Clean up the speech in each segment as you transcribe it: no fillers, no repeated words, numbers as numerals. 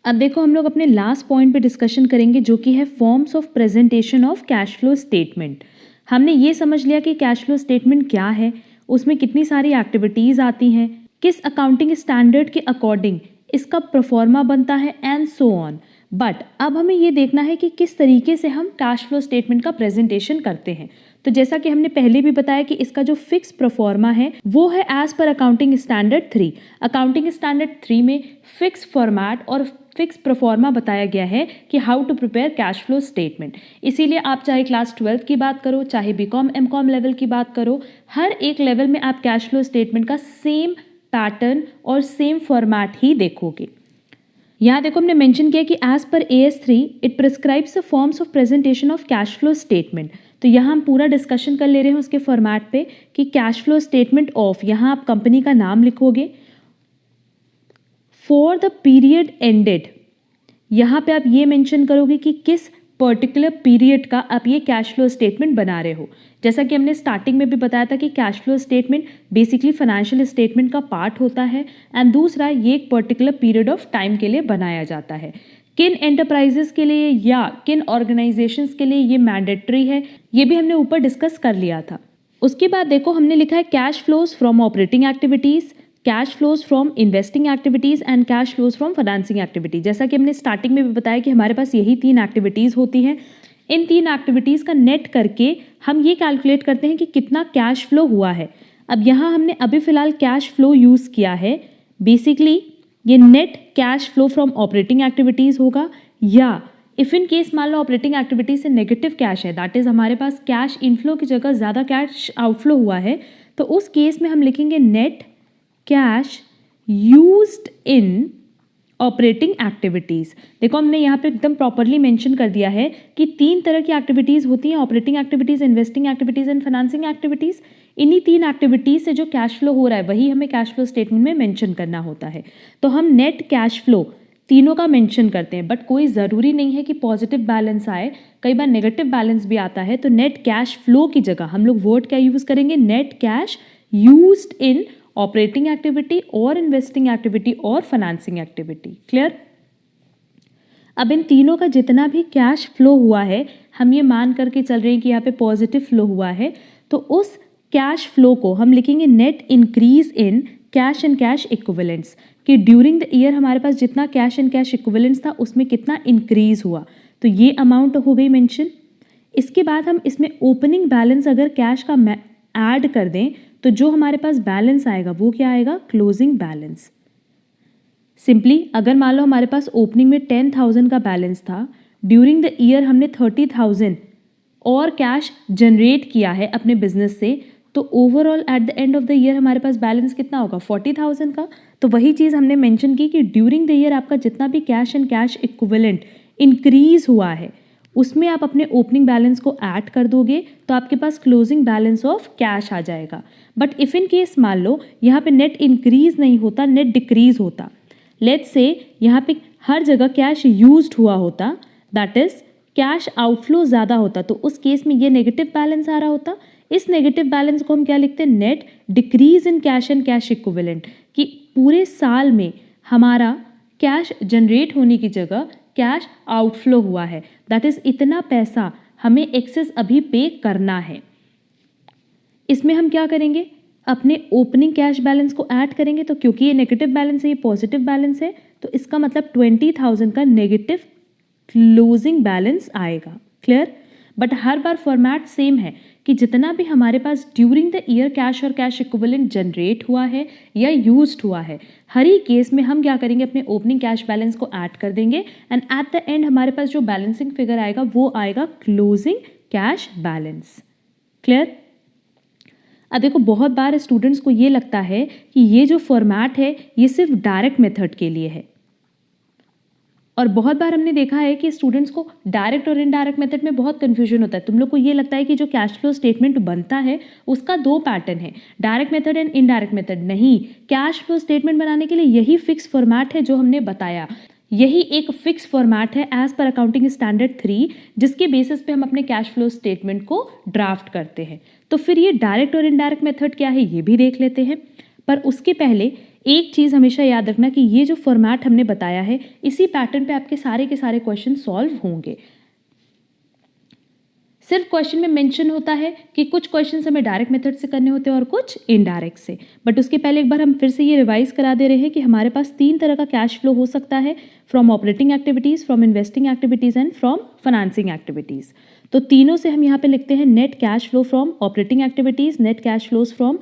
अब देखो हम लोग अपने लास्ट पॉइंट पे डिस्कशन करेंगे जो कि है forms of presentation of cash flow statement. हमने ये समझ लिया कि कैश फ्लो स्टेटमेंट क्या है, उसमें कितनी सारी एक्टिविटीज़ आती हैं, किस अकाउंटिंग स्टैंडर्ड के अकॉर्डिंग इसका प्रोफॉर्मा बनता है एंड सो ऑन। बट अब हमें ये देखना है कि किस तरीके से हम कैश फ्लो स्टेटमेंट का प्रेजेंटेशन करते हैं। तो जैसा कि हमने पहले भी बताया कि इसका जो फिक्स प्रोफॉर्मा है वो है as per accounting standard 3। Accounting standard 3 में फिक्स फॉर्मेट और फिक्स प्रोफॉर्मा बताया गया है कि how to prepare cash flow statement. इसीलिए आप चाहे क्लास 12 की बात करो, चाहे बीकॉम एमकॉम लेवल की बात करो, हर एक लेवल में आप कैश फ्लो स्टेटमेंट का सेम पैटर्न और सेम फॉर्मेट ही देखोगे। यहाँ देखो हमने मेंशन किया कि as per AS3 it prescribes the forms of presentation of cash flow statement. तो यहाँ हम पूरा डिस्कशन कर ले रहे हैं उसके फॉर्मेट पे कि कैश फ्लो स्टेटमेंट ऑफ, यहाँ आप कंपनी का नाम लिखोगे, फॉर द पीरियड एंडेड, यहाँ पे आप ये मेंशन करोगे कि किस पर्टिकुलर पीरियड का आप ये कैश फ्लो स्टेटमेंट बना रहे हो। जैसा कि हमने स्टार्टिंग में भी बताया था कि cash flow statement basically financial statement का पार्ट होता है एंड दूसरा ये एक पर्टिकुलर पीरियड ऑफ टाइम के लिए बनाया जाता है। किन एंटरप्राइजेस के लिए या किन ऑर्गेनाइजेशंस के लिए ये मैंडेटरी है, ये भी हमने ऊपर डिस्कस कर लिया था। उसके बाद देखो हमने लिखा है cash flows from operating activities, cash flows from investing activities and cash flows from financing activity. जैसा कि हमने स्टार्टिंग में भी बताया कि हमारे पास यही 3 एक्टिविटीज़ होती हैं। इन 3 एक्टिविटीज़ का नेट करके हम ये कैलकुलेट करते हैं कि कितना कैश फ्लो हुआ है। अब यहाँ हमने अभी फ़िलहाल कैश फ्लो यूज़ किया है। बेसिकली ये net cash flow from operating activities होगा, या इफ़ इन केस मान लो ऑपरेटिंग एक्टिविटीज से नेगेटिव कैश है, दैट इज़ हमारे पास कैश इनफ्लो की जगह ज़्यादा कैश आउटफ्लो हुआ है, तो उस केस में हम लिखेंगे net cash used in operating activities. देखो हमने यहाँ पे एकदम प्रॉपरली मेंशन कर दिया है कि 3 तरह की एक्टिविटीज़ होती हैं, operating activities, investing activities and financing activities. इन्हीं 3 एक्टिविटीज़ से जो कैश फ्लो हो रहा है वही हमें कैश फ्लो स्टेटमेंट में मेंशन करना होता है। तो हम नेट कैश फ्लो तीनों का मेंशन करते हैं, बट कोई ज़रूरी नहीं है कि पॉजिटिव बैलेंस आए, कई बार नेगेटिव बैलेंस भी आता है। तो नेट कैश फ्लो की जगह हम लोग वर्ड क्या यूज़ करेंगे, net cash used in operating activity और इन्वेस्टिंग एक्टिविटी और फाइनेंसिंग एक्टिविटी। क्लियर? अब इन तीनों का जितना भी कैश फ्लो हुआ है, हम ये मान करके चल रहे हैं कि यहाँ पे पॉजिटिव फ्लो हुआ है, तो उस कैश फ्लो को हम लिखेंगे net increase in cash and cash equivalents, कि ड्यूरिंग द ईयर हमारे पास जितना कैश एंड कैश इक्विवेलेंट्स था उसमें कितना इंक्रीज हुआ, तो ये अमाउंट हो गई मेंशन। इसके बाद हम इसमें ओपनिंग बैलेंस अगर कैश का ऐड कर दें तो जो हमारे पास बैलेंस आएगा वो क्या आएगा, क्लोजिंग बैलेंस। सिंपली अगर मान लो हमारे पास ओपनिंग में 10,000 का बैलेंस था, ड्यूरिंग द ईयर हमने 30,000 और कैश जनरेट किया है अपने बिजनेस से, तो overall at the end of the year हमारे पास बैलेंस कितना होगा, 40,000 का। तो वही चीज़ हमने मेंशन की कि ड्यूरिंग द ईयर आपका जितना भी cash and cash equivalent increase हुआ है उसमें आप अपने ओपनिंग बैलेंस को ऐड कर दोगे तो आपके पास क्लोजिंग बैलेंस ऑफ कैश आ जाएगा। बट इफ़ इन केस मान लो यहाँ पे नेट इंक्रीज नहीं होता, नेट डिक्रीज होता, लेट्स से यहाँ पे हर जगह कैश यूज्ड हुआ होता, दैट इज कैश आउटफ्लो ज़्यादा होता, तो उस केस में ये नेगेटिव बैलेंस आ रहा होता। इस नेगेटिव बैलेंस को हम क्या लिखते हैं, net decrease in cash and cash equivalent, कि पूरे साल में हमारा कैश जनरेट होने की जगह कैश आउटफ्लो हुआ है, दैट इज इतना पैसा हमें एक्सेस अभी पे करना है। इसमें हम क्या करेंगे, अपने ओपनिंग कैश बैलेंस को ऐड करेंगे, तो क्योंकि ये नेगेटिव बैलेंस है ये पॉजिटिव बैलेंस है, तो इसका मतलब 20,000 का नेगेटिव क्लोजिंग बैलेंस आएगा। Clear? But her bar format same है कि जितना भी हमारे पास ड्यूरिंग द ईयर कैश और कैश इक्विवेलेंट जनरेट हुआ है या यूज्ड हुआ है, हर ही केस में हम क्या करेंगे, अपने ओपनिंग कैश बैलेंस को ऐड कर देंगे एंड एट द एंड हमारे पास जो बैलेंसिंग फिगर आएगा वो आएगा क्लोजिंग कैश बैलेंस। क्लियर? अब देखो बहुत बार स्टूडेंट्स को ये लगता है कि ये जो फॉर्मेट है ये सिर्फ डायरेक्ट मेथड के लिए है, और बहुत बार हमने देखा है कि स्टूडेंट्स को डायरेक्ट और इनडायरेक्ट मेथड में बहुत कंफ्यूजन होता है। तुम लोग को ये लगता है कि जो कैश फ्लो स्टेटमेंट बनता है उसका 2 पैटर्न है, direct method and indirect method. नहीं, कैश फ्लो स्टेटमेंट बनाने के लिए यही फिक्स फॉर्मेट है जो हमने बताया, यही एक फिक्स फॉर्मेट है एज पर अकाउंटिंग स्टैंडर्ड 3, जिसके बेसिस पे हम अपने कैश फ्लो स्टेटमेंट को ड्राफ्ट करते हैं। तो फिर ये डायरेक्ट और इनडायरेक्ट मेथड क्या है ये भी देख लेते हैं, पर उसके पहले एक चीज़ हमेशा याद रखना कि ये जो फॉर्मेट हमने बताया है, इसी पैटर्न पे आपके सारे के सारे क्वेश्चन सॉल्व होंगे। सिर्फ क्वेश्चन में मेंशन होता है कि कुछ क्वेश्चन हमें डायरेक्ट मेथड से करने होते हैं और कुछ इनडायरेक्ट से। बट उसके पहले एक बार हम फिर से ये रिवाइज करा दे रहे हैं कि हमारे पास 3 तरह का कैश फ्लो हो सकता है, from operating activities, from investing activities and from financing activities. तो तीनों से हम यहाँ पे लिखते हैं net cash flow from operating activities, net cash flows from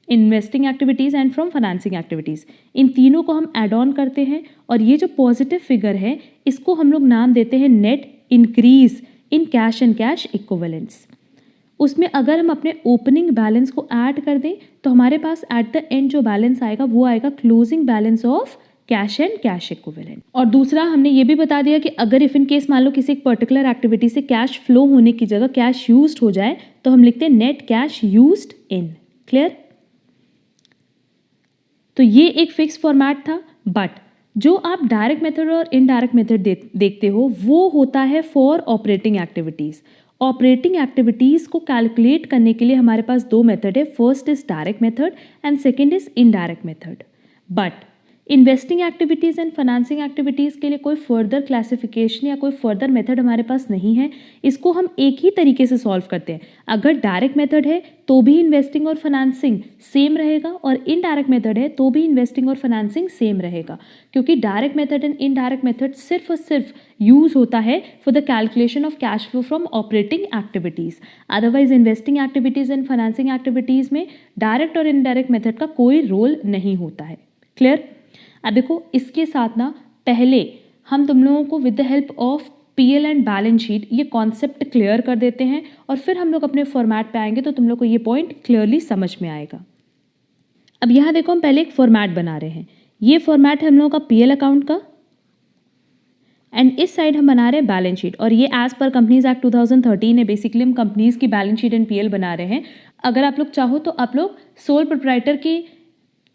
investing activities and from financing activities. इन तीनों को हम ऐड ऑन करते हैं और ये जो पॉजिटिव फिगर है इसको हम लोग नाम देते हैं net increase in cash and cash equivalents. उसमें अगर हम अपने ओपनिंग बैलेंस को ऐड कर दें तो हमारे पास एट द एंड जो बैलेंस आएगा वो आएगा closing balance of cash and cash equivalent. और दूसरा हमने ये भी बता दिया कि अगर इफ इन केस मान लो किसी एक पर्टिकुलर एक्टिविटी से कैश फ्लो होने की जगह कैश यूज्ड हो जाए तो हम लिखते हैं net cash used in. Clear? तो ये एक फिक्स फॉर्मेट था, बट जो आप डायरेक्ट मेथड और इनडायरेक्ट मेथड देखते हो वो होता है for operating activities. Operating activities को कैलकुलेट करने के लिए हमारे पास 2 मेथड है, first is direct method and second is indirect method. But investing activities and financing activities के लिए कोई फर्दर क्लासिफिकेशन या कोई फर्दर मेथड हमारे पास नहीं है। इसको हम एक ही तरीके से सॉल्व करते हैं। अगर डायरेक्ट मेथड है तो भी इन्वेस्टिंग और फाइनेंसिंग सेम रहेगा और इनडायरेक्ट मेथड है तो भी इन्वेस्टिंग और फाइनेंसिंग सेम रहेगा, क्योंकि direct method and indirect method सिर्फ और सिर्फ यूज होता है for the calculation of cash flow from operating activities. Otherwise investing activities and financing activities में डायरेक्ट और इनडायरेक्ट मेथड का कोई रोल नहीं होता है। क्लियर? अब देखो इसके साथ ना पहले हम तुम लोगों को with the help of PL and balance sheet ये कॉन्सेप्ट क्लियर कर देते हैं और फिर हम लोग अपने फॉर्मेट पे आएंगे तो तुम लोग को ये पॉइंट क्लियरली समझ में आएगा। अब यहाँ देखो हम पहले एक फॉर्मेट बना रहे हैं। ये फॉर्मेट है हम लोगों का पीएल अकाउंट का एंड इस साइड हम बना रहे हैं बैलेंस शीट, और ये एज पर कंपनीज एक्ट 2013 है। बेसिकली हम कंपनीज की बैलेंस शीट एंड पीएल बना रहे हैं। अगर आप लोग चाहो तो आप लोग सोल प्रोप्राइटर की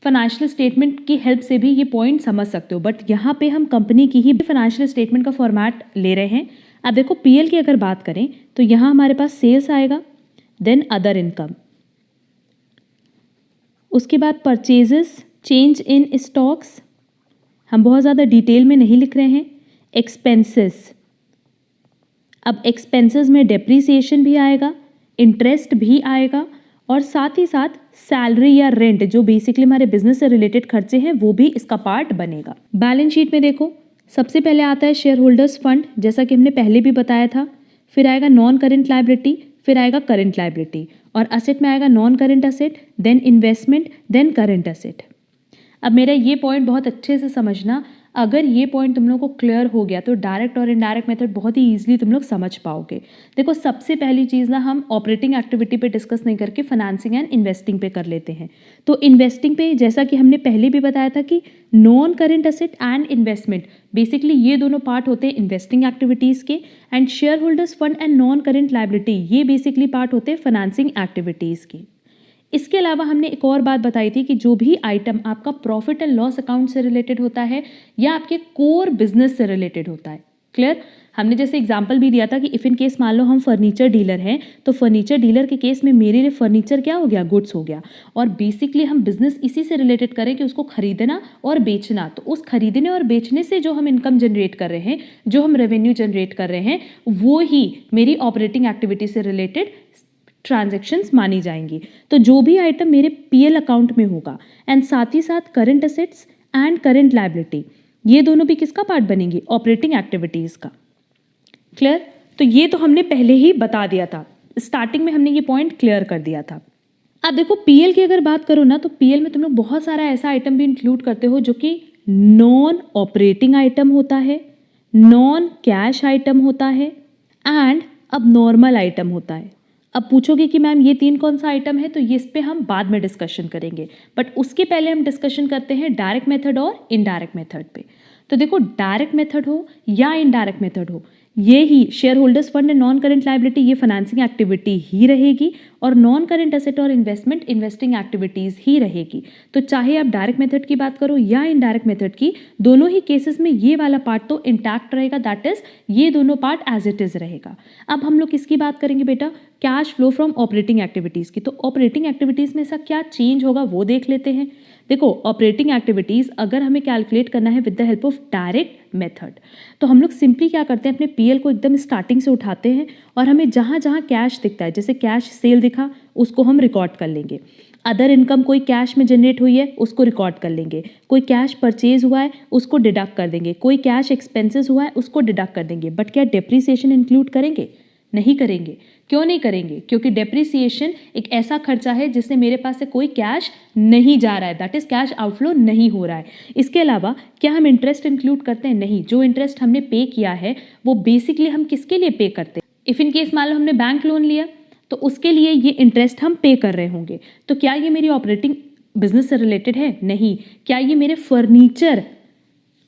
फाइनेंशियल स्टेटमेंट की हेल्प से भी ये पॉइंट समझ सकते हो, बट यहाँ पे हम कंपनी की ही फाइनेंशियल स्टेटमेंट का फॉर्मेट ले रहे हैं। अब देखो पीएल की अगर बात करें तो यहाँ हमारे पास सेल्स आएगा, देन अदर इनकम, उसके बाद परचेजेस, चेंज इन स्टॉक्स, हम बहुत ज़्यादा डिटेल में नहीं लिख रहे हैं। एक्सपेंसेस, अब एक्सपेंसेस में डेप्रीसिएशन भी आएगा, इंटरेस्ट भी आएगा और साथ ही साथ सैलरी या रेंट जो बेसिकली हमारे बिजनेस से रिलेटेड खर्चे हैं वो भी इसका पार्ट बनेगा। बैलेंस शीट में देखो सबसे पहले आता है शेयर होल्डर्स फंड, जैसा कि हमने पहले भी बताया था। फिर आएगा नॉन करेंट लायबिलिटी, फिर आएगा करेंट लायबिलिटी, और असेट में आएगा non current asset, then investment, then current asset. अब मेरा ये पॉइंट बहुत अच्छे से समझना, अगर ये पॉइंट तुम लोग को क्लियर हो गया तो डायरेक्ट और इनडायरेक्ट मेथड बहुत ही ईजिली तुम लोग समझ पाओगे। देखो सबसे पहली चीज़ ना हम ऑपरेटिंग एक्टिविटी पे डिस्कस नहीं करके फाइनेंसिंग एंड इन्वेस्टिंग पे कर लेते हैं। तो इन्वेस्टिंग पे जैसा कि हमने पहले भी बताया था कि non current asset and investment basically ये दोनों पार्ट होते हैं इन्वेस्टिंग एक्टिविटीज़ के, and share holders fund and non current liability ये बेसिकली पार्ट होते हैं फाइनेंसिंग एक्टिविटीज़ के। इसके अलावा हमने एक और बात बताई थी कि जो भी आइटम आपका प्रॉफिट एंड लॉस अकाउंट से रिलेटेड होता है या आपके कोर बिजनेस से रिलेटेड होता है। क्लियर? हमने जैसे एग्जांपल भी दिया था कि इफ़ इन केस मान लो हम फर्नीचर डीलर हैं तो फर्नीचर डीलर के केस में मेरे लिए फर्नीचर क्या हो गया, गुड्स हो गया, और बेसिकली हम बिजनेस इसी से रिलेटेड करें कि उसको खरीदना और बेचना। तो उस खरीदने और बेचने से जो हम इनकम जनरेट कर रहे हैं, जो हम रेवेन्यू जनरेट कर रहे हैं, वो ही मेरी ऑपरेटिंग एक्टिविटी से रिलेटेड ट्रांजैक्शंस मानी जाएंगी। तो जो भी आइटम मेरे पीएल अकाउंट में होगा एंड साथ ही साथ current assets and current liability ये दोनों भी किसका पार्ट बनेंगी, ऑपरेटिंग एक्टिविटीज़ का। क्लियर? तो ये तो हमने पहले ही बता दिया था, स्टार्टिंग में हमने ये पॉइंट क्लियर कर दिया था। अब देखो पीएल की अगर बात करो ना तो पीएल में तुम लोग बहुत सारा ऐसा आइटम भी इंक्लूड करते हो जो कि नॉन ऑपरेटिंग आइटम होता है, नॉन कैश आइटम होता है एंड अब नॉर्मल आइटम होता है। अब पूछोगे कि मैम ये 3 कौन सा आइटम है, तो ये इस पे हम बाद में डिस्कशन करेंगे, बट उसके पहले हम डिस्कशन करते हैं डायरेक्ट मेथड और इनडायरेक्ट मेथड पे। तो देखो डायरेक्ट मेथड हो या इनडायरेक्ट मेथड हो, ये ही shareholders fund and non current liability ये फाइनेंसिंग एक्टिविटी ही रहेगी और नॉन करेंट एसेट और इन्वेस्टमेंट इन्वेस्टिंग एक्टिविटीज़ ही रहेगी। तो चाहे आप डायरेक्ट मेथड की बात करो या इनडायरेक्ट मेथड की, दोनों ही केसेस में ये वाला पार्ट तो इंटैक्ट रहेगा, दैट इज ये दोनों पार्ट एज इट इज़ रहेगा। अब हम लोग किसकी बात करेंगे बेटा, cash flow from operating activities की। तो ऑपरेटिंग एक्टिविटीज़ में ऐसा क्या चेंज होगा वो देख लेते हैं। देखो ऑपरेटिंग एक्टिविटीज़ अगर हमें कैलकुलेट करना है with the help of direct method, तो हम लोग सिंपली क्या करते हैं, अपने पीएल को एकदम स्टार्टिंग से उठाते हैं और हमें जहाँ जहाँ कैश दिखता है, जैसे कैश सेल दिखा उसको हम रिकॉर्ड कर लेंगे, अदर इनकम कोई कैश में जनरेट हुई है उसको रिकॉर्ड कर लेंगे, कोई कैश परचेज हुआ है उसको डिडक्ट कर देंगे, कोई कैश एक्सपेंसेस हुआ है उसको डिडक्ट कर देंगे। बट क्या डेप्रिसिएशन इंक्लूड करेंगे? नहीं करेंगे। क्यों नहीं करेंगे? क्योंकि डेप्रिसिएशन एक ऐसा खर्चा है जिससे मेरे पास से कोई कैश नहीं जा रहा है, दैट इज कैश आउटफ्लो नहीं हो रहा है। इसके अलावा क्या हम इंटरेस्ट इंक्लूड करते हैं? नहीं। जो इंटरेस्ट हमने पे किया है वो बेसिकली हम किसके लिए पे करते हैं? इफ इन केस मान लो हमने बैंक लोन लिया तो उसके लिए ये इंटरेस्ट हम पे कर रहे होंगे, तो क्या ये मेरी ऑपरेटिंग बिजनेस से रिलेटेड है? नहीं। क्या ये मेरे फर्नीचर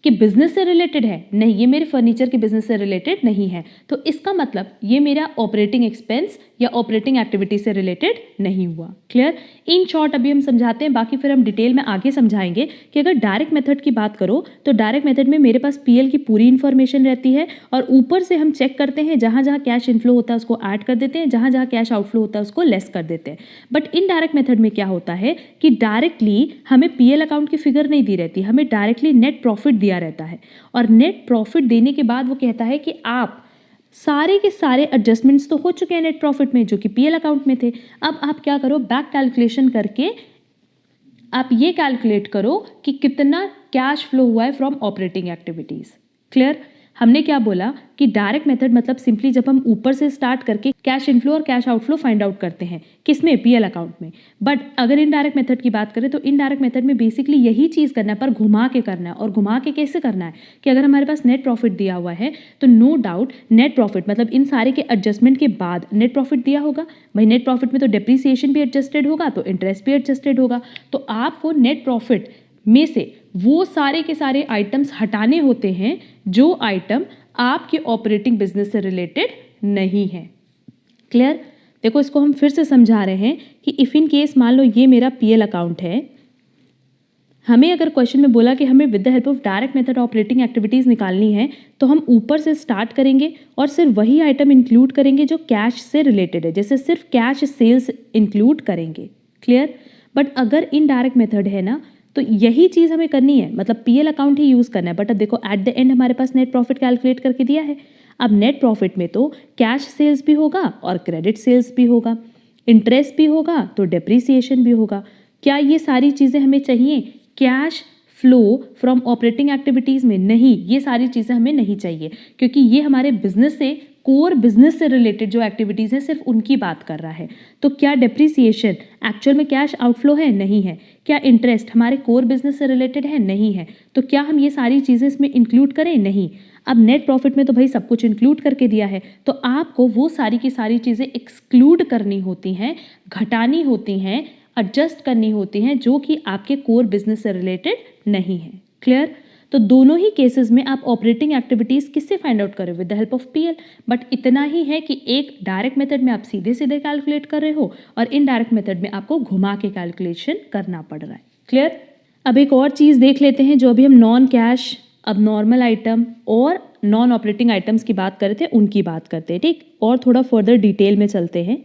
कि बिजनेस से रिलेटेड है? नहीं, ये मेरे फर्नीचर के बिजनेस से रिलेटेड नहीं है। तो इसका मतलब ये मेरा ऑपरेटिंग एक्सपेंस या ऑपरेटिंग एक्टिविटी से रिलेटेड नहीं हुआ। क्लियर? इन शॉर्ट अभी हम समझाते हैं, बाकी फिर हम डिटेल में आगे समझाएंगे कि अगर डायरेक्ट मेथड की बात करो तो डायरेक्ट मेथड में मेरे पास पीएल की पूरी इन्फॉर्मेशन रहती है और ऊपर से हम चेक करते हैं, जहाँ जहाँ कैश इनफ्लो होता है उसको ऐड कर देते हैं, जहाँ जहाँ कैश आउटफ्लो होता है उसको लेस कर देते हैं। बट इन डायरेक्ट मेथड में क्या होता है कि डायरेक्टली हमें पीएल अकाउंट की फिगर नहीं दी रहती, हमें डायरेक्टली नेट प्रॉफिट दिया रहता है और नेट प्रॉफिट देने के बाद वो कहता है कि आप सारे के सारे एडजस्टमेंट्स तो हो चुके हैं नेट प्रॉफिट में जो कि पीएल अकाउंट में थे। अब आप क्या करो, बैक कैलकुलेशन करके आप ये कैलकुलेट करो कि कितना कैश फ्लो हुआ है फ्रॉम ऑपरेटिंग एक्टिविटीज। क्लियर? हमने क्या बोला कि डायरेक्ट मेथड मतलब सिंपली जब हम ऊपर से स्टार्ट करके कैश इनफ्लो और कैश आउटफ्लो फाइंड आउट करते हैं, किसमें? पीएल अकाउंट में। बट अगर इनडायरेक्ट मेथड की बात करें तो इनडायरेक्ट मेथड में बेसिकली यही चीज़ करना है पर घुमा के करना है। और घुमा के कैसे करना है कि अगर हमारे पास नेट प्रॉफिट दिया हुआ है तो नो डाउट नेट प्रॉफिट मतलब इन सारे के एडजस्टमेंट के बाद नेट प्रॉफिट दिया होगा। भाई नेट प्रॉफिट में तो डेप्रिसिएशन भी एडजस्टेड होगा तो इंटरेस्ट भी एडजस्टेड होगा, तो आपको नेट प्रॉफिट में से वो सारे के सारे आइटम्स हटाने होते हैं जो आइटम आपके ऑपरेटिंग बिजनेस से रिलेटेड नहीं है। क्लियर? देखो इसको हम फिर से समझा रहे हैं कि इफ इन केस मान लो ये मेरा पीएल अकाउंट है, हमें अगर क्वेश्चन में बोला कि हमें with the help of direct method operating activities निकालनी है तो हम ऊपर से स्टार्ट करेंगे और सिर्फ वही आइटम इंक्लूड करेंगे जो कैश से रिलेटेड है, जैसे सिर्फ कैश सेल्स इंक्लूड करेंगे। क्लियर? बट अगर इनडायरेक्ट मेथड है ना तो यही चीज़ हमें करनी है, मतलब पीएल अकाउंट ही यूज़ करना है। बट अब देखो एट द एंड हमारे पास नेट प्रॉफिट कैलकुलेट करके दिया है। अब नेट प्रॉफिट में तो कैश सेल्स भी होगा और क्रेडिट सेल्स भी होगा, इंटरेस्ट भी होगा तो डेप्रिसिएशन भी होगा। क्या ये सारी चीज़ें हमें चाहिए cash flow from operating activities में? नहीं, ये सारी चीज़ें हमें नहीं चाहिए क्योंकि ये हमारे बिजनेस से कोर बिजनेस से रिलेटेड जो एक्टिविटीज़ हैं सिर्फ उनकी बात कर रहा है। तो क्या डेप्रिसिएशन एक्चुअल में कैश आउटफ्लो है? नहीं है। क्या इंटरेस्ट हमारे कोर बिजनेस से रिलेटेड है? नहीं है। तो क्या हम ये सारी चीज़ें इसमें इंक्लूड करें? नहीं। अब नेट प्रॉफिट में तो भाई सब कुछ इंक्लूड करके दिया है, तो आपको वो सारी की सारी चीज़ें एक्सक्लूड करनी होती हैं, घटानी होती हैं, एडजस्ट करनी होती हैं जो कि आपके कोर बिजनेस से रिलेटेड नहीं है। क्लियर? तो दोनों ही केसेस में आप ऑपरेटिंग एक्टिविटीज़ किससे फाइंड आउट कर रहे हो? With the help of PL. But इतना ही है कि एक डायरेक्ट मेथड में आप सीधे सीधे कैलकुलेट कर रहे हो और इनडायरेक्ट मेथड में आपको घुमा के कैलकुलेशन करना पड़ रहा है। क्लियर? अब एक और चीज़ देख लेते हैं, जो अभी हम नॉन कैश अब नॉर्मल आइटम और नॉन ऑपरेटिंग आइटम्स की बात कर रहे थे उनकी बात करते हैं। ठीक, और थोड़ा फर्दर डिटेल में चलते हैं।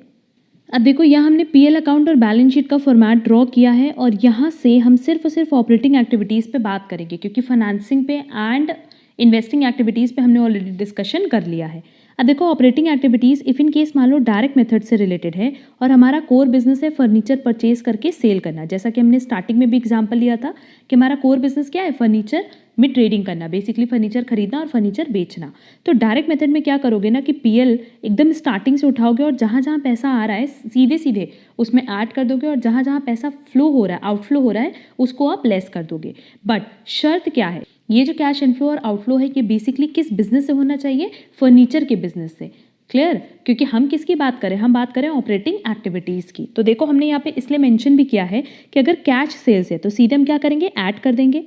अब देखो यहाँ हमने पीएल अकाउंट और बैलेंस शीट का फॉर्मेट ड्रॉ किया है और यहाँ से हम सिर्फ और सिर्फ ऑपरेटिंग एक्टिविटीज़ पे बात करेंगे क्योंकि फाइनेंसिंग पे एंड इन्वेस्टिंग एक्टिविटीज़ पे हमने ऑलरेडी डिस्कशन कर लिया है। अब देखो operating activities if in case मान लो डायरेक्ट मेथड से रिलेटेड है और हमारा कोर बिजनेस है फर्नीचर परचेज करके सेल करना, जैसा कि हमने स्टार्टिंग में भी एग्जाम्पल लिया था कि हमारा कोर बिजनेस क्या है? फर्नीचर में ट्रेडिंग करना, बेसिकली फर्नीचर खरीदना और फर्नीचर बेचना। तो डायरेक्ट मेथड में क्या करोगे ना कि पीएल एकदम स्टार्टिंग से उठाओगे और जहाँ जहाँ पैसा आ रहा है सीधे सीधे उसमें ऐड कर दोगे और जहाँ जहाँ पैसा फ्लो हो रहा है, आउटफ्लो हो रहा है, उसको आप लेस कर दोगे। बट शर्त क्या है? ये जो कैश इनफ्लो और आउटफ्लो है ये बेसिकली किस बिजनेस से होना चाहिए? फर्नीचर के बिजनेस से। क्लियर? क्योंकि हम किसकी बात करें? हम बात करें ऑपरेटिंग एक्टिविटीज़ की। तो देखो हमने यहाँ पे इसलिए मेंशन भी किया है कि अगर कैश सेल्स है तो सीधे हम क्या करेंगे? ऐड कर देंगे।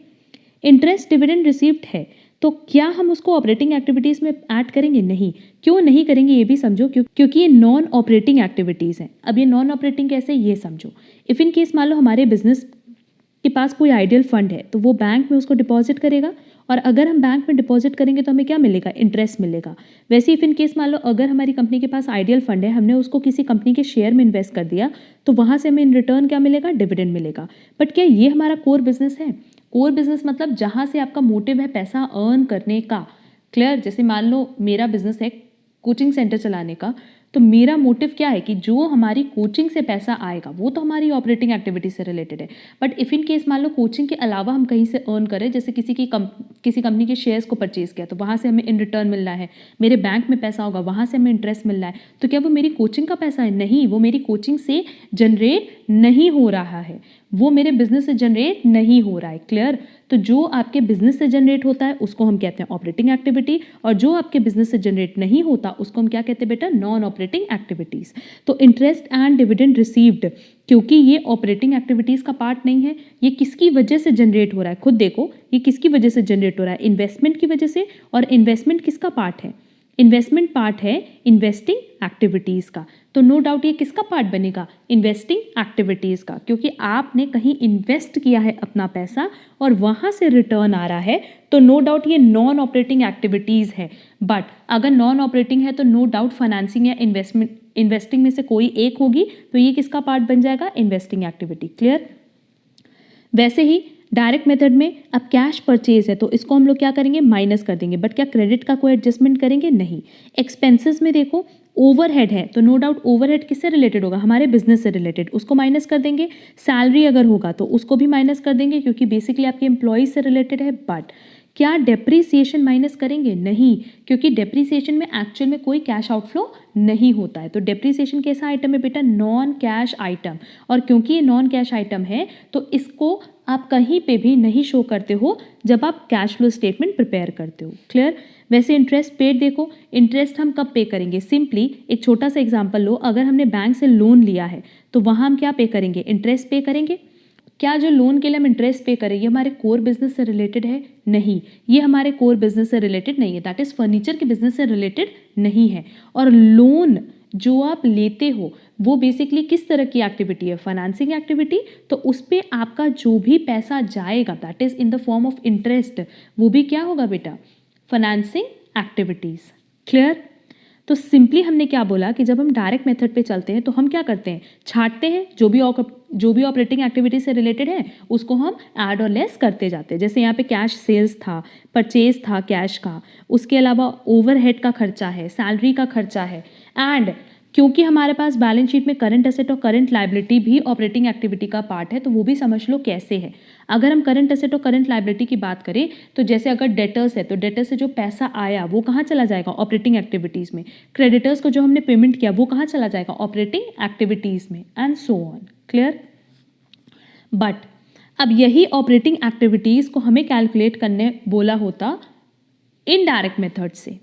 इंटरेस्ट डिविडेंड रिसीव्ड है तो क्या हम उसको ऑपरेटिंग एक्टिविटीज़ में ऐड करेंगे? नहीं। क्यों नहीं करेंगे ये भी समझो, क्योंकि ये नॉन ऑपरेटिंग एक्टिविटीज़ हैं। अब ये नॉन ऑपरेटिंग कैसे, ये समझो। इफ़ इन केस मान लो हमारे बिजनेस के पास कोई आइडियल फंड है तो वो बैंक में उसको डिपॉजिट करेगा और अगर हम बैंक में डिपॉजिट करेंगे तो हमें क्या मिलेगा, इंटरेस्ट मिलेगा। वैसे इफ इन केस मान लो अगर हमारी कंपनी के पास आइडियल फंड है, हमने उसको किसी कंपनी के शेयर में इन्वेस्ट कर दिया, तो वहाँ से हमें इन रिटर्न क्या मिलेगा, डिविडेंड मिलेगा। बट क्या ये हमारा कोर बिजनेस है? कोर बिजनेस मतलब जहाँ से आपका मोटिव है पैसा अर्न करने का। क्लियर? जैसे मान लो मेरा बिजनेस है कोचिंग सेंटर चलाने का, तो मेरा मोटिव क्या है कि जो हमारी कोचिंग से पैसा आएगा वो तो हमारी ऑपरेटिंग एक्टिविटी से रिलेटेड है। बट इफ़ इन केस मान लो कोचिंग के अलावा हम कहीं से अर्न करें, जैसे किसी कंपनी के शेयर्स को परचेज किया तो वहाँ से हमें इन रिटर्न मिल रहा है, मेरे बैंक में पैसा होगा वहाँ से हमें इंटरेस्ट मिल रहा है, तो क्या वो मेरी कोचिंग का पैसा है? नहीं, वो मेरी कोचिंग से जनरेट नहीं हो रहा है, वो मेरे बिजनेस से जनरेट नहीं हो रहा है। क्लियर? तो जो आपके बिजनेस से जनरेट होता है उसको हम कहते हैं ऑपरेटिंग एक्टिविटी, और जो आपके बिजनेस से जनरेट नहीं होता उसको हम क्या कहते हैं बेटा, नॉन ऑपरेटिंग एक्टिविटीज। तो इंटरेस्ट एंड डिविडेंड रिसीव्ड, क्योंकि ये ऑपरेटिंग एक्टिविटीज का पार्ट नहीं है, ये किसकी वजह से जनरेट हो रहा है, खुद देखो ये किसकी वजह से जनरेट हो रहा है, इन्वेस्टमेंट की वजह से। और इन्वेस्टमेंट किसका पार्ट है? इन्वेस्टमेंट पार्ट है इन्वेस्टिंग एक्टिविटीज़ का। तो नो डाउट ये किसका पार्ट बनेगा, इन्वेस्टिंग एक्टिविटीज़ का, क्योंकि आपने कहीं इन्वेस्ट किया है अपना पैसा और वहाँ से रिटर्न आ रहा है, तो नो डाउट ये नॉन ऑपरेटिंग एक्टिविटीज़ है। बट अगर नॉन ऑपरेटिंग है तो नो डाउट फाइनेंसिंग या इन्वेस्टिंग में से कोई एक होगी, तो ये किसका पार्ट बन जाएगा, इन्वेस्टिंग एक्टिविटी। क्लियर? वैसे ही डायरेक्ट मेथड में अब कैश परचेज है तो इसको हम लोग क्या करेंगे, माइनस कर देंगे। बट क्या क्रेडिट का कोई एडजस्टमेंट करेंगे? नहीं। एक्सपेंसेस में देखो ओवरहेड है तो नो डाउट ओवरहेड किससे रिलेटेड होगा, हमारे बिजनेस से रिलेटेड, उसको माइनस कर देंगे। सैलरी अगर होगा तो उसको भी माइनस कर देंगे क्योंकि बेसिकली आपके एम्प्लॉयज से रिलेटेड है। बट क्या डेप्रीसिएशन माइनस करेंगे? नहीं, क्योंकि डेप्रीसिएशन में एक्चुअल में कोई कैश आउटफ्लो नहीं होता है। तो डेप्रीसिएशन कैसा आइटम है बेटा, नॉन कैश आइटम, और क्योंकि ये नॉन कैश आइटम है तो इसको आप कहीं पे भी नहीं शो करते हो जब आप कैश फ्लो स्टेटमेंट प्रिपेयर करते हो। क्लियर? वैसे इंटरेस्ट पेड देखो, इंटरेस्ट हम कब पे करेंगे, सिंपली एक छोटा सा एग्जांपल लो, अगर हमने बैंक से लोन लिया है तो वहाँ हम क्या पे करेंगे, इंटरेस्ट पे करेंगे। क्या जो लोन के लिए हम इंटरेस्ट पे करें ये हमारे कोर बिजनेस से रिलेटेड है? नहीं, ये हमारे कोर बिजनेस से रिलेटेड नहीं है, दैट इज़ फर्नीचर के बिजनेस से रिलेटेड नहीं है। और लोन जो आप लेते हो वो बेसिकली किस तरह की एक्टिविटी है, फाइनेंसिंग एक्टिविटी, तो उस पर आपका जो भी पैसा जाएगा that is in the form of interest, वो भी क्या होगा बेटा, फाइनेंसिंग एक्टिविटीज़। क्लियर? तो सिंपली हमने क्या बोला कि जब हम डायरेक्ट मेथड पे चलते हैं तो हम क्या करते हैं, छांटते हैं, जो भी ऑपरेटिंग एक्टिविटी से रिलेटेड है उसको हम ऐड और लेस करते जाते हैं। जैसे यहाँ पे कैश सेल्स था, परचेज था कैश का, उसके अलावा ओवरहेड का खर्चा है, सैलरी का खर्चा है, एंड क्योंकि हमारे पास बैलेंस शीट में करंट एसेट और करंट लायबिलिटी भी ऑपरेटिंग एक्टिविटी का पार्ट है, तो वो भी समझ लो कैसे है। अगर हम करंट एसेट और करंट लायबिलिटी की बात करें तो जैसे अगर डेटर्स है तो डेटर्स से जो पैसा आया वो कहाँ चला जाएगा, ऑपरेटिंग एक्टिविटीज़ में। क्रेडिटर्स को जो हमने पेमेंट किया वो कहाँ चला जाएगा, ऑपरेटिंग एक्टिविटीज़ में, and so on. Clear? But अब यही ऑपरेटिंग एक्टिविटीज़ को हमें कैलकुलेट करने बोला होता इनडायरेक्ट मेथड से।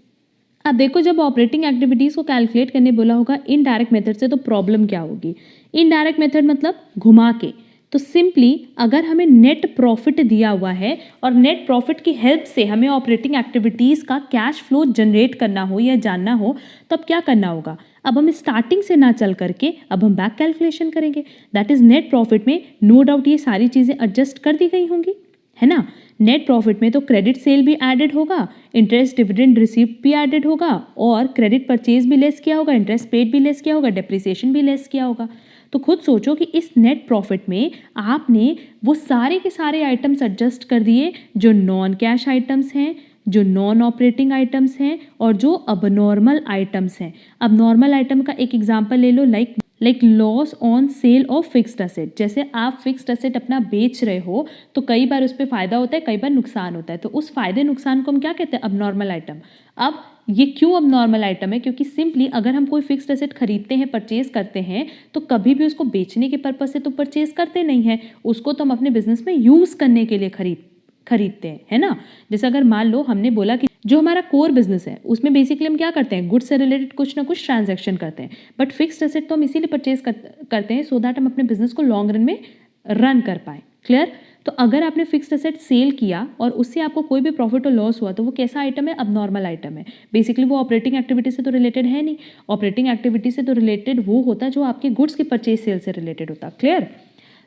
अब देखो जब ऑपरेटिंग एक्टिविटीज़ को कैलकुलेट करने बोला होगा इनडायरेक्ट मेथड से तो प्रॉब्लम क्या होगी, इनडायरेक्ट मेथड मतलब घुमा के। तो सिंपली अगर हमें नेट प्रॉफिट दिया हुआ है और नेट प्रॉफिट की हेल्प से हमें ऑपरेटिंग एक्टिविटीज़ का कैश फ्लो जनरेट करना हो या जानना हो तो अब क्या करना होगा, अब हम स्टार्टिंग से ना चल करके अब हम बैक कैलकुलेशन करेंगे। दैट इज़ नेट प्रॉफिट में नो डाउट ये सारी चीज़ें एडजस्ट कर दी गई होंगी, है ना। नेट प्रॉफिट में तो क्रेडिट सेल भी एडेड होगा, इंटरेस्ट डिविडेंड रिसीव्ड भी एडेड होगा, और क्रेडिट परचेज भी लेस किया होगा, इंटरेस्ट पेड भी लेस किया होगा, डेप्रिसिएशन भी लेस किया होगा। तो खुद सोचो कि इस नेट प्रॉफिट में आपने वो सारे के सारे आइटम्स एडजस्ट कर दिए जो नॉन कैश आइटम्स हैं, जो नॉन ऑपरेटिंग आइटम्स हैं, और जो अबनॉर्मल आइटम्स हैं। अब नॉर्मल आइटम का एक एग्जांपल ले लो, like loss on sale of fixed asset. जैसे आप फिक्स्ड असेट अपना बेच रहे हो तो कई बार उस पर फ़ायदा होता है, कई बार नुकसान होता है, तो उस फ़ायदे नुकसान को हम क्या कहते हैं, अबनॉर्मल आइटम। अब ये क्यों अबनॉर्मल आइटम है, क्योंकि सिंपली अगर हम कोई फिक्स्ड एसेट खरीदते हैं, परचेज करते हैं, तो कभी भी उसको बेचने के पर्पज से तो परचेज करते नहीं हैं, उसको तो हम अपने बिजनेस में यूज़ करने के लिए खरीदते हैं, है ना। जैसे अगर मान लो हमने बोला कि जो हमारा कोर बिजनेस है उसमें बेसिकली हम क्या करते हैं, गुड्स से रिलेटेड कुछ ना कुछ ट्रांजैक्शन करते हैं, बट फिक्स्ड एसेट तो हम इसीलिए परचेज करते हैं सो दैट हम अपने बिजनेस को लॉन्ग रन में रन कर पाएँ। क्लियर? तो अगर आपने फिक्स्ड एसेट सेल किया और उससे आपको कोई भी प्रॉफिट और लॉस हुआ तो वो कैसा आइटम है, अब नॉर्मल आइटम है। बेसिकली वो ऑपरेटिंग एक्टिविटी से तो रिलेटेड है नहीं, ऑपरेटिंग एक्टिविटी से तो रिलेटेड वो होता है जो आपके गुड्स के परचेज सेल से रिलेटेड होता। क्लियर?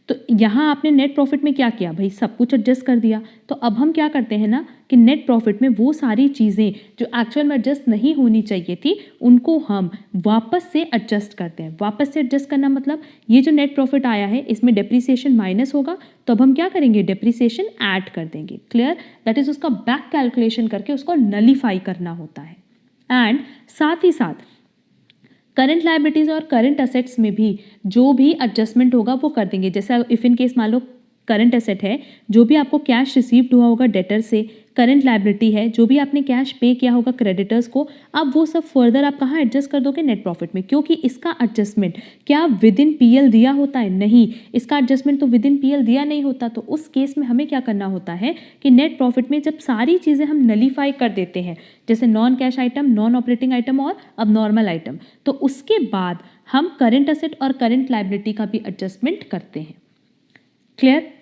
तो यहाँ आपने नेट प्रॉफिट में क्या किया भाई, सब कुछ एडजस्ट कर दिया। तो अब हम क्या करते हैं ना कि नेट प्रॉफिट में वो सारी चीज़ें जो एक्चुअल में एडजस्ट नहीं होनी चाहिए थी उनको हम वापस से एडजस्ट करते हैं। वापस से एडजस्ट करना मतलब ये जो नेट प्रॉफिट आया है इसमें डेप्रिसिएशन माइनस होगा, तो अब हम क्या करेंगे, डेप्रिसिएशन ऐड कर देंगे। क्लियर, दैट इज उसका बैक कैलकुलेशन करके उसको नलीफाई करना होता है। एंड साथ ही साथ करंट लायबिलिटीज़ और करंट असेट्स में भी जो भी एडजस्टमेंट होगा वो कर देंगे। जैसे इफ़ इन केस मान लो करंट एसेट है, जो भी आपको कैश रिसीव्ड हुआ होगा डेटर से, करंट लायबिलिटी है, जो भी आपने कैश पे किया होगा क्रेडिटर्स को, अब वो सब फर्दर आप कहाँ एडजस्ट कर दोगे, नेट प्रॉफिट में। क्योंकि इसका एडजस्टमेंट क्या विद इन पीएल दिया होता है, नहीं, इसका एडजस्टमेंट तो विद इन पीएल दिया नहीं होता। तो उस केस में हमें क्या करना होता है कि नेट प्रॉफिट में जब सारी चीज़ें हम नलीफाई कर देते हैं, जैसे non cash item, non operating item और अब नॉर्मल आइटम, तो उसके बाद हम करंट असेट और करंट लायबिलिटी का भी एडजस्टमेंट करते हैं। क्लियर,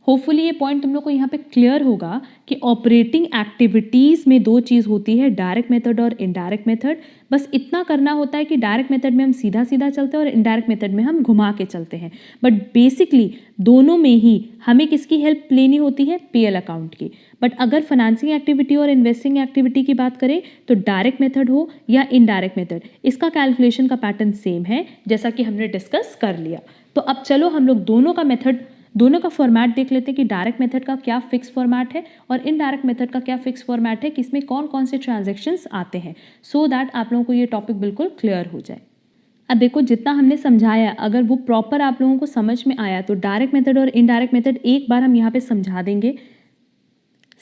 होपफुली ये पॉइंट तुम लोग को यहाँ पे क्लियर होगा कि ऑपरेटिंग एक्टिविटीज़ में दो चीज़ होती है, डायरेक्ट मेथड और इनडायरेक्ट मेथड। बस इतना करना होता है कि डायरेक्ट मेथड में हम सीधा सीधा चलते हैं और इनडायरेक्ट मेथड में हम घुमा के चलते हैं, बट बेसिकली दोनों में ही हमें किसकी हेल्प लेनी होती है, पीएल अकाउंट की। बट अगर फाइनेंसिंग एक्टिविटी और इन्वेस्टिंग एक्टिविटी की बात करें तो डायरेक्ट मेथड हो या इनडायरेक्ट मेथड, इसका कैलकुलेशन का पैटर्न सेम है जैसा कि हमने डिस्कस कर लिया। तो अब चलो हम लोग दोनों का फॉर्मेट देख लेते हैं कि डायरेक्ट मेथड का क्या फिक्स फॉर्मेट है और इनडायरेक्ट मेथड का क्या फिक्स फॉर्मेट है, कि इसमें कौन कौन से ट्रांजैक्शंस आते हैं, सो दैट आप लोगों को ये टॉपिक बिल्कुल क्लियर हो जाए। अब देखो जितना हमने समझाया, अगर वो प्रॉपर आप लोगों को समझ में आया तो डायरेक्ट मेथड और इनडायरेक्ट मेथड एक बार हम यहाँ पे समझा देंगे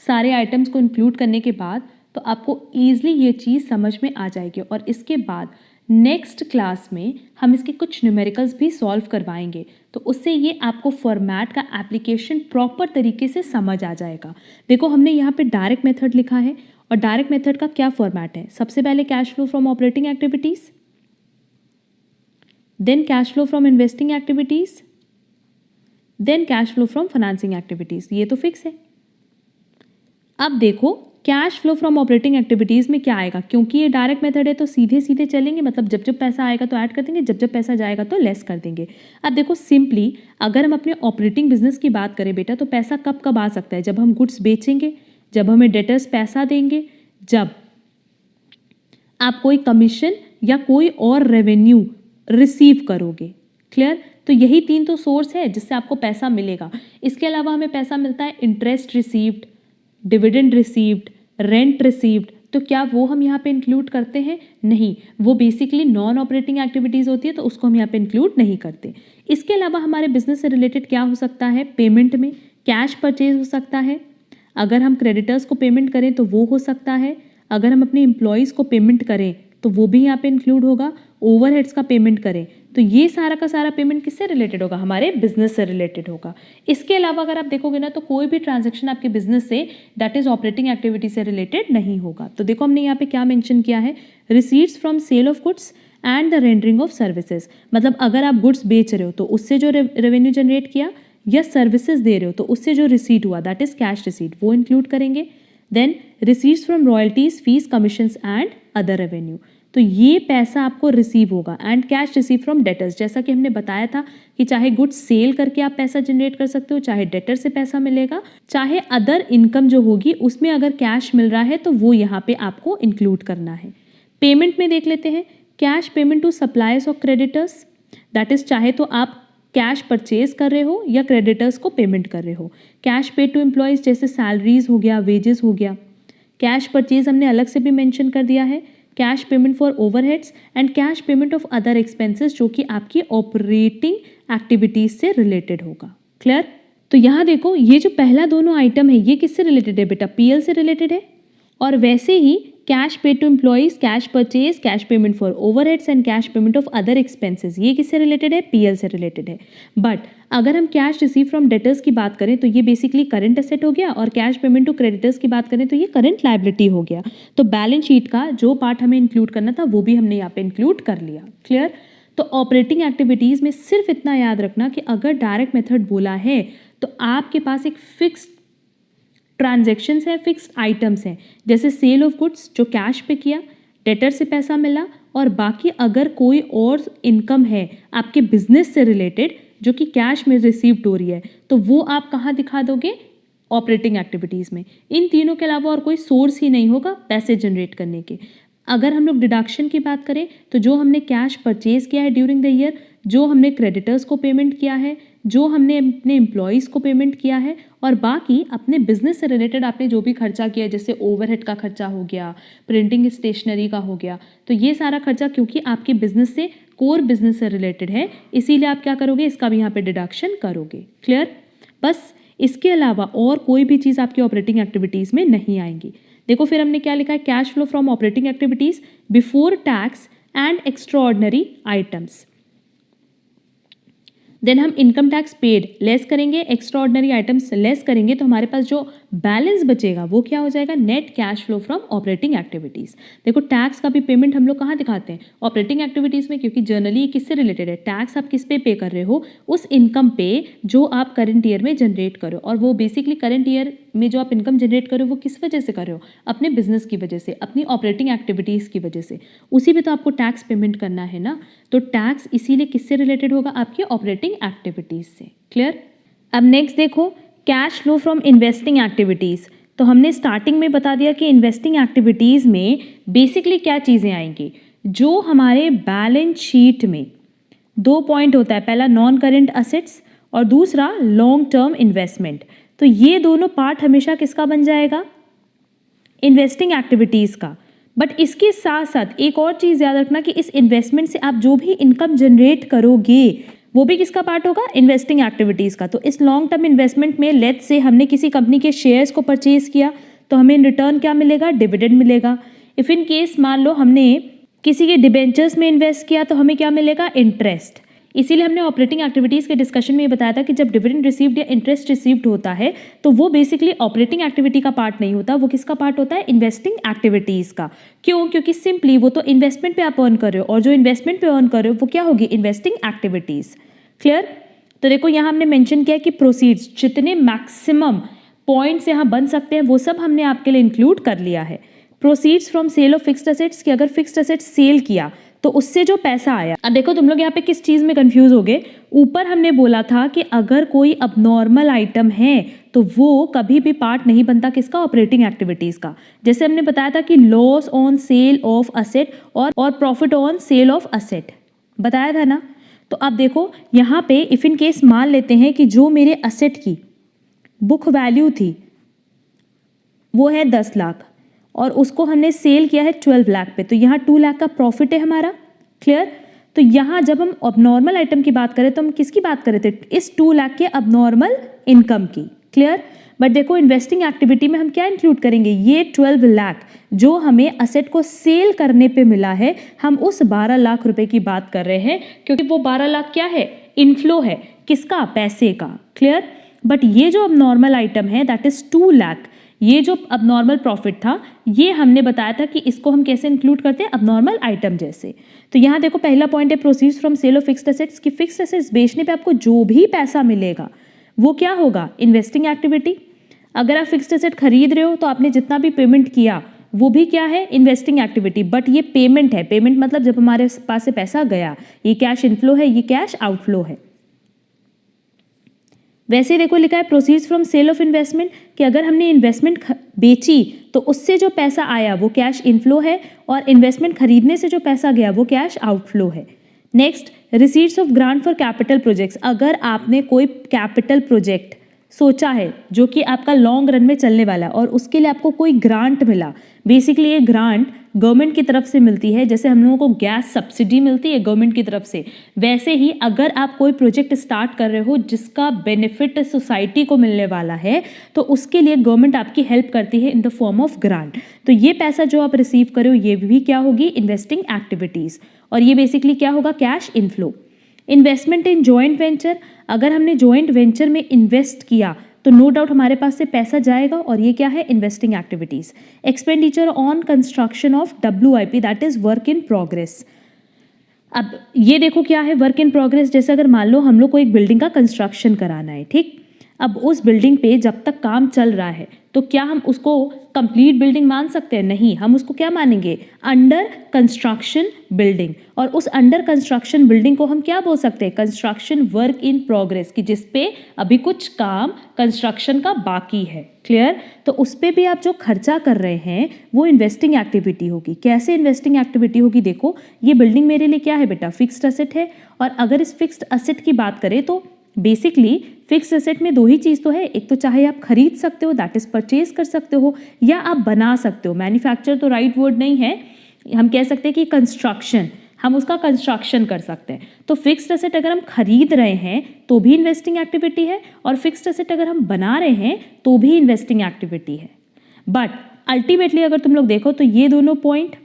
सारे आइटम्स को इंक्लूड करने के बाद, तो आपको ईजिली ये चीज़ समझ में आ जाएगी। और इसके बाद नेक्स्ट क्लास में हम इसके कुछ न्यूमेरिकल्स भी सॉल्व करवाएंगे, तो उससे ये आपको फॉर्मेट का एप्लीकेशन प्रॉपर तरीके से समझ आ जाएगा। देखो हमने यहाँ पे डायरेक्ट मेथड लिखा है और डायरेक्ट मेथड का क्या फॉर्मेट है, सबसे पहले cash flow from operating activities, then cash flow from investing activities, then cash flow from financing activities, ये तो फिक्स है। अब देखो cash flow from operating activities में क्या आएगा, क्योंकि ये डायरेक्ट मेथड है तो सीधे सीधे चलेंगे, मतलब जब जब पैसा आएगा तो ऐड कर देंगे, जब जब पैसा जाएगा तो लेस कर देंगे। अब देखो सिंपली अगर हम अपने ऑपरेटिंग बिजनेस की बात करें बेटा, तो पैसा कब कब आ सकता है, जब हम गुड्स बेचेंगे, जब हमें डेटर्स पैसा देंगे, जब आप कोई कमीशन या कोई और रेवेन्यू रिसीव करोगे। क्लियर, तो यही तीन तो सोर्स है जिससे आपको पैसा मिलेगा। इसके अलावा हमें पैसा मिलता है interest received, dividend received, rent received, तो क्या वो हम यहाँ पे इंक्लूड करते हैं, नहीं, वो बेसिकली नॉन ऑपरेटिंग एक्टिविटीज़ होती है तो उसको हम यहाँ पे इंक्लूड नहीं करते। इसके अलावा हमारे बिजनेस से रिलेटेड क्या हो सकता है, पेमेंट में कैश परचेज हो सकता है, अगर हम क्रेडिटर्स को पेमेंट करें तो वो हो सकता है, अगर हम अपने एम्प्लॉयज़ को पेमेंट करें तो वो भी यहाँ पे इंक्लूड होगा, ओवरहेड्स का पेमेंट करें तो ये सारा का सारा पेमेंट किससे रिलेटेड होगा, हमारे बिजनेस से रिलेटेड होगा। इसके अलावा अगर आप देखोगे ना तो कोई भी ट्रांजैक्शन आपके business say that is operating activity से रिलेटेड नहीं होगा। तो देखो हमने यहाँ पे क्या मेंशन किया है, receipts from sale of goods and the rendering of services, मतलब अगर आप गुड्स बेच रहे हो तो उससे जो रेवेन्यू जनरेट किया, या सर्विसेज दे रहे हो तो उससे जो रिसीट हुआ दैट इज कैश रिसीट, वो इंक्लूड करेंगे। Then receipts from royalties, fees, commissions and other revenue, तो ये पैसा आपको रिसीव होगा। And cash receive from debtors, जैसा कि हमने बताया था कि चाहे गुड्स सेल करके आप पैसा जनरेट कर सकते हो, चाहे डेटर से पैसा मिलेगा, चाहे अदर इनकम जो होगी उसमें अगर कैश मिल रहा है तो वो यहाँ पे आपको इंक्लूड करना है। पेमेंट में देख लेते हैं, कैश पेमेंट टू सप्लायर्स और क्रेडिटर्स, दैट इज चाहे तो आप कैश परचेज कर रहे हो या क्रेडिटर्स को पेमेंट कर रहे हो। कैश पे टू एम्प्लॉयज़ जैसे सैलरीज हो गया, वेजेस हो गया। कैश परचेज हमने अलग से भी मेंशन कर दिया है, cash payment for overheads and cash payment of other expenses जो कि आपकी ऑपरेटिंग एक्टिविटीज से रिलेटेड होगा। क्लियर, तो यहाँ देखो ये जो पहला दोनों आइटम है ये किससे रिलेटेड है बेटा, पीएल से रिलेटेड है। और वैसे ही cash pay to employees, cash purchase, cash payment for overheads and cash payment of other expenses, ये किससे रिलेटेड है, पीएल से रिलेटेड है। बट अगर हम कैश रिसीव फ्रॉम डेटर्स की बात करें तो ये बेसिकली करंट एसेट हो गया, और कैश पेमेंट टू क्रेडिटर्स की बात करें तो ये करंट लायबिलिटी हो गया। तो बैलेंस शीट का जो पार्ट हमें इंक्लूड करना था वो भी हमने यहाँ पे इंक्लूड कर लिया। क्लियर, तो ऑपरेटिंग एक्टिविटीज़ में सिर्फ इतना याद रखना कि अगर डायरेक्ट मेथड बोला है तो आपके पास एक फिक्स्ड ट्रांजैक्शंस है, फिक्स्ड आइटम्स हैं, जैसे सेल ऑफ गुड्स जो कैश पे किया, डेटर से पैसा मिला, और बाकी अगर कोई और इनकम है आपके बिजनेस से रिलेटेड जो कि कैश में रिसीव्ड हो रही है, तो वो आप कहाँ दिखा दोगे? ऑपरेटिंग एक्टिविटीज़ में। इन तीनों के अलावा और कोई सोर्स ही नहीं होगा पैसे जनरेट करने के। अगर हम लोग डिडक्शन की बात करें तो जो हमने कैश परचेज किया है ड्यूरिंग द ईयर, जो हमने क्रेडिटर्स को पेमेंट किया है, जो हमने अपने एम्प्लॉयज़ को पेमेंट किया है, और बाकी अपने बिजनेस से रिलेटेड आपने जो भी खर्चा किया है, जैसे ओवरहेड का खर्चा हो गया, प्रिंटिंग स्टेशनरी का हो गया, तो ये सारा खर्चा क्योंकि आपके बिजनेस से, कोर बिजनेस से रिलेटेड है, इसीलिए आप क्या करोगे? इसका भी यहाँ पे डिडक्शन करोगे। क्लियर? बस इसके अलावा और कोई भी चीज़ आपकी ऑपरेटिंग एक्टिविटीज़ में नहीं आएंगी। देखो फिर हमने क्या लिखा है? Cash flow from operating activities before tax and extraordinary items. Then हम इनकम टैक्स पेड लेस करेंगे, एक्स्ट्राऑर्डिनरी आइटम्स लेस करेंगे, तो हमारे पास जो बैलेंस बचेगा वो क्या हो जाएगा? Net cash flow from operating activities. देखो टैक्स का भी पेमेंट हम लोग कहाँ दिखाते हैं? ऑपरेटिंग एक्टिविटीज़ में, क्योंकि जनरली ये किससे रिलेटेड है? टैक्स आप किस पे कर रहे हो? उस इनकम पे जो आप करंट ईयर में जनरेट करो, और वो बेसिकली करंट ईयर में जो आप इनकम जनरेट करो वो किस वजह से कर रहे हो? अपने बिजनेस की वजह से, अपनी ऑपरेटिंग एक्टिविटीज़ की वजह से, उसी पे तो आपको टैक्स पेमेंट करना है ना। तो टैक्स इसीलिए किससे रिलेटेड होगा? आपकी ऑपरेटिंग एक्टिविटीज़ से। क्लियर? अब नेक्स्ट देखो cash flow from investing activities. तो हमने स्टार्टिंग में बता दिया कि इन्वेस्टिंग एक्टिविटीज़ में बेसिकली क्या चीज़ें आएंगी? जो हमारे बैलेंस शीट में 2 पॉइंट होता है, पहला नॉन करेंट असेट्स और दूसरा लॉन्ग टर्म इन्वेस्टमेंट। तो ये दोनों पार्ट हमेशा किसका बन जाएगा? इन्वेस्टिंग एक्टिविटीज़ का। बट इसके साथ साथ एक और चीज़ याद रखना कि इस इन्वेस्टमेंट से आप जो भी इनकम जनरेट करोगे वो भी किसका पार्ट होगा? इन्वेस्टिंग एक्टिविटीज़ का। तो इस लॉन्ग टर्म इन्वेस्टमेंट में लेट्स से हमने किसी कंपनी के शेयर्स को परचेज किया, तो हमें इन रिटर्न क्या मिलेगा? डिविडेंड मिलेगा। इफ़ इन केस मान लो हमने किसी के डिबेंचर्स में इन्वेस्ट किया, तो हमें क्या मिलेगा? इंटरेस्ट। इसीलिए हमने ऑपरेटिंग एक्टिविटीज़ के डिस्कशन में ये बताया था कि जब डिविडेंड रिसीव्ड या इंटरेस्ट रिसीव्ड होता है तो वो बेसिकली ऑपरेटिंग एक्टिविटी का पार्ट नहीं होता, वो किसका पार्ट होता है? इन्वेस्टिंग एक्टिविटीज़ का। क्यों? क्योंकि सिंपली वो तो इन्वेस्टमेंट पे आप अर्न कर रहे हो, और जो इन्वेस्टमेंट पे अर्न कर रहे हो वो क्या होगी? Investing activities. क्लियर? तो देखो यहाँ हमने मेंशन किया कि प्रोसीड्स जितने मैक्सिमम पॉइंट्स यहाँ बन सकते हैं वो सब हमने आपके लिए इंक्लूड कर लिया है। Proceeds from sale of fixed assets, कि अगर फिक्स्ड असेट्स सेल किया तो उससे जो पैसा आया। अब देखो तुम लोग यहाँ पे किस चीज़ में कंफ्यूज हो गए? ऊपर हमने बोला था कि अगर कोई अबनॉर्मल आइटम है तो वो कभी भी पार्ट नहीं बनता किसका? ऑपरेटिंग एक्टिविटीज़ का। जैसे हमने बताया था कि loss on sale of asset और profit on sale of asset बताया था ना। तो अब देखो यहाँ पे इफ़ इन केस मान लेते हैं कि जो मेरे असेट की बुक वैल्यू थी वो है 10 लाख और उसको हमने सेल किया है 12 लाख पे, तो यहाँ 2 लाख का प्रॉफिट है हमारा। क्लियर? तो यहाँ जब हम अबनॉर्मल आइटम की बात करें तो हम किसकी बात कर रहे थे? इस 2 लाख के अबनॉर्मल इनकम की। क्लियर? बट देखो इन्वेस्टिंग एक्टिविटी में हम क्या इंक्लूड करेंगे? ये 12 लाख जो हमें असेट को सेल करने पे मिला है, हम उस 12 लाख रुपए की बात कर रहे हैं, क्योंकि वो 12 लाख क्या है? इनफ्लो है। किसका? पैसे का। क्लियर? बट ये जो अबनॉर्मल आइटम है दैट इज 2 लाख, ये जो अबनॉर्मल प्रॉफिट था ये हमने बताया था कि इसको हम कैसे इंक्लूड करते हैं? अबनॉर्मल आइटम जैसे। तो यहाँ देखो पहला पॉइंट है proceeds from sale of fixed assets, कि फिक्स्ड असेट्स बेचने पे आपको जो भी पैसा मिलेगा वो क्या होगा? Investing activity. अगर आप फिक्स्ड असेट खरीद रहे हो तो आपने जितना भी पेमेंट किया वो भी क्या है? Investing activity. बट ये पेमेंट है। पेमेंट मतलब जब हमारे पास से पैसा गया, ये कैश इनफ्लो है, ये कैश आउटफ्लो है। वैसे ही देखो लिखा है proceeds from sale of investment, कि अगर हमने इन्वेस्टमेंट बेची तो उससे जो पैसा आया वो कैश इनफ्लो है, और इन्वेस्टमेंट खरीदने से जो पैसा गया वो कैश आउटफ्लो है। Next, receipts of grant for capital projects. अगर आपने कोई कैपिटल प्रोजेक्ट सोचा है जो कि आपका लॉन्ग रन में चलने वाला है और उसके लिए आपको कोई ग्रांट मिला, बेसिकली ये ग्रांट गवर्नमेंट की तरफ से मिलती है, जैसे हम लोगों को गैस सब्सिडी मिलती है गवर्नमेंट की तरफ से, वैसे ही अगर आप कोई प्रोजेक्ट स्टार्ट कर रहे हो जिसका बेनिफिट सोसाइटी को मिलने वाला है तो उसके लिए गवर्नमेंट आपकी हेल्प करती है in the form of grant. तो ये पैसा जो आप रिसीव करो ये भी क्या होगी? इन्वेस्टिंग एक्टिविटीज़, और ये बेसिकली क्या होगा? Cash inflow. Investment in joint venture, अगर हमने जॉइंट वेंचर में इन्वेस्ट किया तो नो डाउट हमारे पास से पैसा जाएगा, और ये क्या है? Investing activities. Expenditure on construction of WIP, that is work in progress. अब ये देखो क्या है वर्क इन प्रोग्रेस? जैसे अगर मान लो हम लोग को एक बिल्डिंग का कंस्ट्रक्शन कराना है, ठीक, अब उस बिल्डिंग पे जब तक काम चल रहा है तो क्या हम उसको कंप्लीट बिल्डिंग मान सकते हैं? नहीं, हम उसको क्या मानेंगे? Under construction building. और उस अंडर कंस्ट्रक्शन बिल्डिंग को हम क्या बोल सकते हैं? कंस्ट्रक्शन वर्क इन प्रोग्रेस, कि जिस पे अभी कुछ काम कंस्ट्रक्शन का बाकी है। क्लियर? तो उस पे भी आप जो खर्चा कर रहे हैं वो इन्वेस्टिंग एक्टिविटी होगी। कैसे इन्वेस्टिंग एक्टिविटी होगी? देखो, ये बिल्डिंग मेरे लिए क्या है बेटा? फिक्स्ड असेट है। और अगर इस फिक्स्ड असेट की बात करें तो बेसिकली फिक्स्ड एसेट में दो ही चीज़ तो है, एक तो चाहे आप खरीद सकते हो, दैट इज परचेज कर सकते हो, या आप बना सकते हो। मैन्युफैक्चर तो राइट वर्ड नहीं है, हम कह सकते हैं कि कंस्ट्रक्शन, हम उसका कंस्ट्रक्शन कर सकते हैं। तो फिक्स्ड एसेट अगर हम खरीद रहे हैं तो भी इन्वेस्टिंग एक्टिविटी है, और फिक्स्ड एसेट अगर हम बना रहे हैं तो भी इन्वेस्टिंग एक्टिविटी है। बट अल्टीमेटली अगर तुम लोग देखो तो ये दोनों पॉइंट,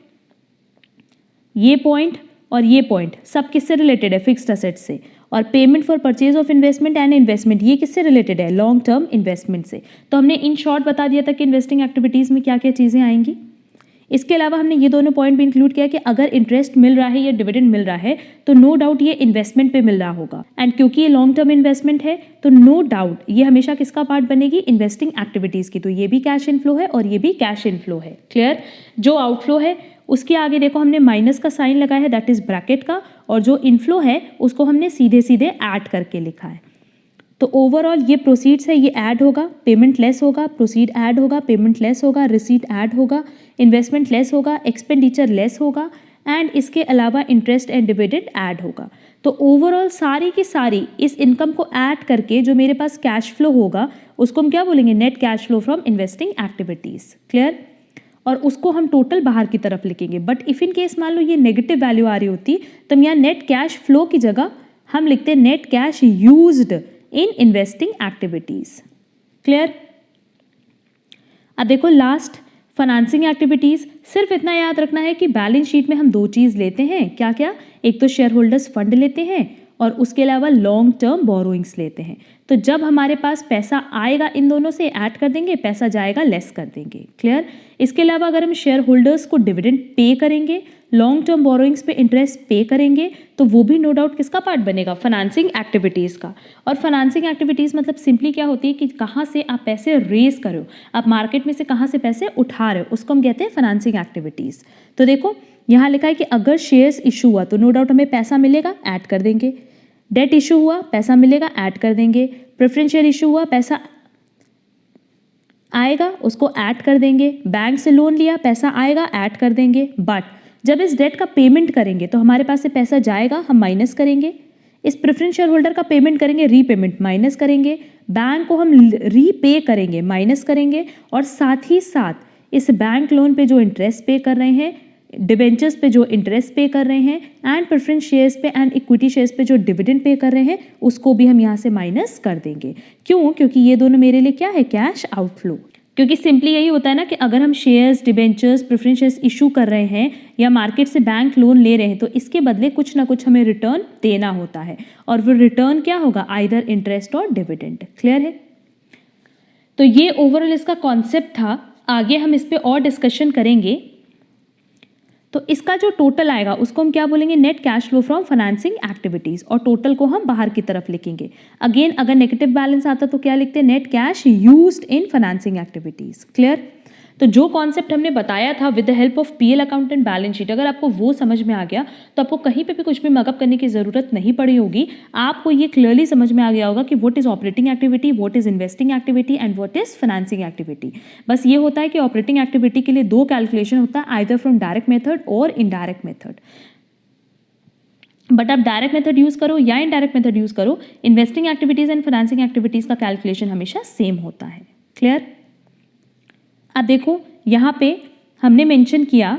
ये पॉइंट और ये पॉइंट सब किससे रिलेटेड है? फिक्स्ड एसेट से। और payment for purchase of investment and investment, ये किससे रिलेटेड है? लॉन्ग टर्म इन्वेस्टमेंट से। तो हमने इन शॉर्ट बता दिया था कि इन्वेस्टिंग एक्टिविटीज़ में क्या क्या चीज़ें आएंगी। इसके अलावा हमने ये दोनों पॉइंट भी इंक्लूड किया कि अगर इंटरेस्ट मिल रहा है या डिविडेंड मिल रहा है तो नो डाउट ये इन्वेस्टमेंट पे मिल रहा होगा, एंड क्योंकि ये लॉन्ग टर्म इन्वेस्टमेंट है तो नो डाउट ये हमेशा किसका पार्ट बनेगी? इन्वेस्टिंग एक्टिविटीज़ की। तो ये भी कैश इनफ्लो है और ये भी कैश इनफ्लो है। क्लियर? जो आउटफ्लो है उसके आगे देखो हमने माइनस का साइन लगाया है, दैट इज ब्रैकेट का, और जो इनफ्लो है उसको हमने सीधे सीधे ऐड करके लिखा है। तो ओवरऑल ये प्रोसीड्स है, ये ऐड होगा, पेमेंट लेस होगा, प्रोसीड ऐड होगा, पेमेंट लेस होगा, रिसीट ऐड होगा, इन्वेस्टमेंट लेस होगा, एक्सपेंडिचर लेस होगा, एंड इसके अलावा इंटरेस्ट एंड डिविडेंड ऐड होगा। तो ओवरऑल सारी की सारी इस इनकम को ऐड करके जो मेरे पास कैश फ्लो होगा उसको हम क्या बोलेंगे? Net cash flow from investing activities. Clear? और उसको हम टोटल बाहर की तरफ लिखेंगे। बट इफ़ इन केस मान लो ये नेगेटिव वैल्यू आ रही होती तो हम यहाँ नेट कैश फ्लो की जगह हम लिखते net cash used in investing activities. Clear? अब देखो लास्ट फाइनेंसिंग एक्टिविटीज़, सिर्फ इतना याद रखना है कि बैलेंस शीट में हम दो चीज़ लेते हैं। क्या क्या? एक तो शेयर होल्डर्स फंड लेते हैं और उसके अलावा लॉन्ग टर्म बोरोइंग्स लेते हैं। तो जब हमारे पास पैसा आएगा इन दोनों से ऐड कर देंगे, पैसा जाएगा लेस कर देंगे। क्लियर? इसके अलावा अगर हम शेयर होल्डर्स को डिविडेंड पे करेंगे, लॉन्ग टर्म बोरोइंग्स पे इंटरेस्ट पे करेंगे, तो वो भी नो डाउट किसका पार्ट बनेगा? फाइनेंसिंग एक्टिविटीज़ का। और फाइनेंसिंग एक्टिविटीज़ मतलब सिंपली क्या होती है कि कहाँ से आप पैसे रेज कर रहे हो, आप मार्केट में से कहाँ से पैसे उठा रहे हो, उसको हम कहते हैं फाइनेंसिंग एक्टिविटीज़। तो देखो यहाँ लिखा है कि अगर शेयर्स इशू हुआ तो नो डाउट हमें पैसा मिलेगा, ऐड कर देंगे। डेट इशू हुआ, पैसा मिलेगा, ऐड कर देंगे। प्रेफरेंस शेयर इशू हुआ, पैसा आएगा, उसको ऐड कर देंगे। बैंक से लोन लिया, पैसा आएगा, ऐड कर देंगे। बट जब इस डेट का पेमेंट करेंगे तो हमारे पास से पैसा जाएगा, हम माइनस करेंगे। इस प्रेफरेंस शेयर होल्डर का पेमेंट करेंगे, रीपेमेंट माइनस करेंगे। बैंक को हम रीपे करेंगे, माइनस करेंगे। और साथ ही साथ इस बैंक लोन पे जो इंटरेस्ट पे कर रहे हैं, डिबेंचर्स पे जो इंटरेस्ट पे कर रहे हैं, एंड प्रेफरेंस शेयर्स पे एंड इक्विटी शेयर्स पे जो डिविडेंड पे कर रहे हैं, उसको भी हम यहाँ से माइनस कर देंगे। क्यों? क्योंकि ये दोनों मेरे लिए क्या है? Cash outflow. क्योंकि सिंपली यही होता है ना कि अगर हम shares, debentures, preference shares issue कर रहे हैं या मार्केट से बैंक लोन ले रहे हैं तो इसके बदले कुछ ना कुछ हमें रिटर्न देना होता है, और वो रिटर्न क्या होगा? आइदर इंटरेस्ट और डिविडेंड। क्लियर है? तो ये ओवरऑल इसका कॉन्सेप्ट था। आगे हम इस पर और डिस्कशन करेंगे। तो इसका जो टोटल आएगा उसको हम क्या बोलेंगे? Net cash flow from financing activities, और टोटल को हम बाहर की तरफ लिखेंगे। अगेन अगर नेगेटिव बैलेंस आता तो क्या लिखते हैं? Net cash used in financing activities. Clear? तो जो कॉन्सेप्ट हमने बताया था with the help of PL account and balance sheet, अगर आपको वो समझ में आ गया तो आपको कहीं पे भी कुछ भी मगअप करने की ज़रूरत नहीं पड़ी होगी। आपको ये क्लियरली समझ में आ गया होगा कि what is operating activity, what is investing activity and what is financing activity. बस ये होता है कि ऑपरेटिंग एक्टिविटी के लिए दो कैलकुलेशन होता है, आइदर फ्रॉम डायरेक्ट मेथड और इनडायरेक्ट मेथड। बट आप डायरेक्ट मेथड यूज़ करो या इनडायरेक्ट मेथड यूज़ करो, investing activities and financing activities का कैलकुलेशन हमेशा सेम होता है। क्लियर? अब देखो यहाँ पे हमने मेंशन किया,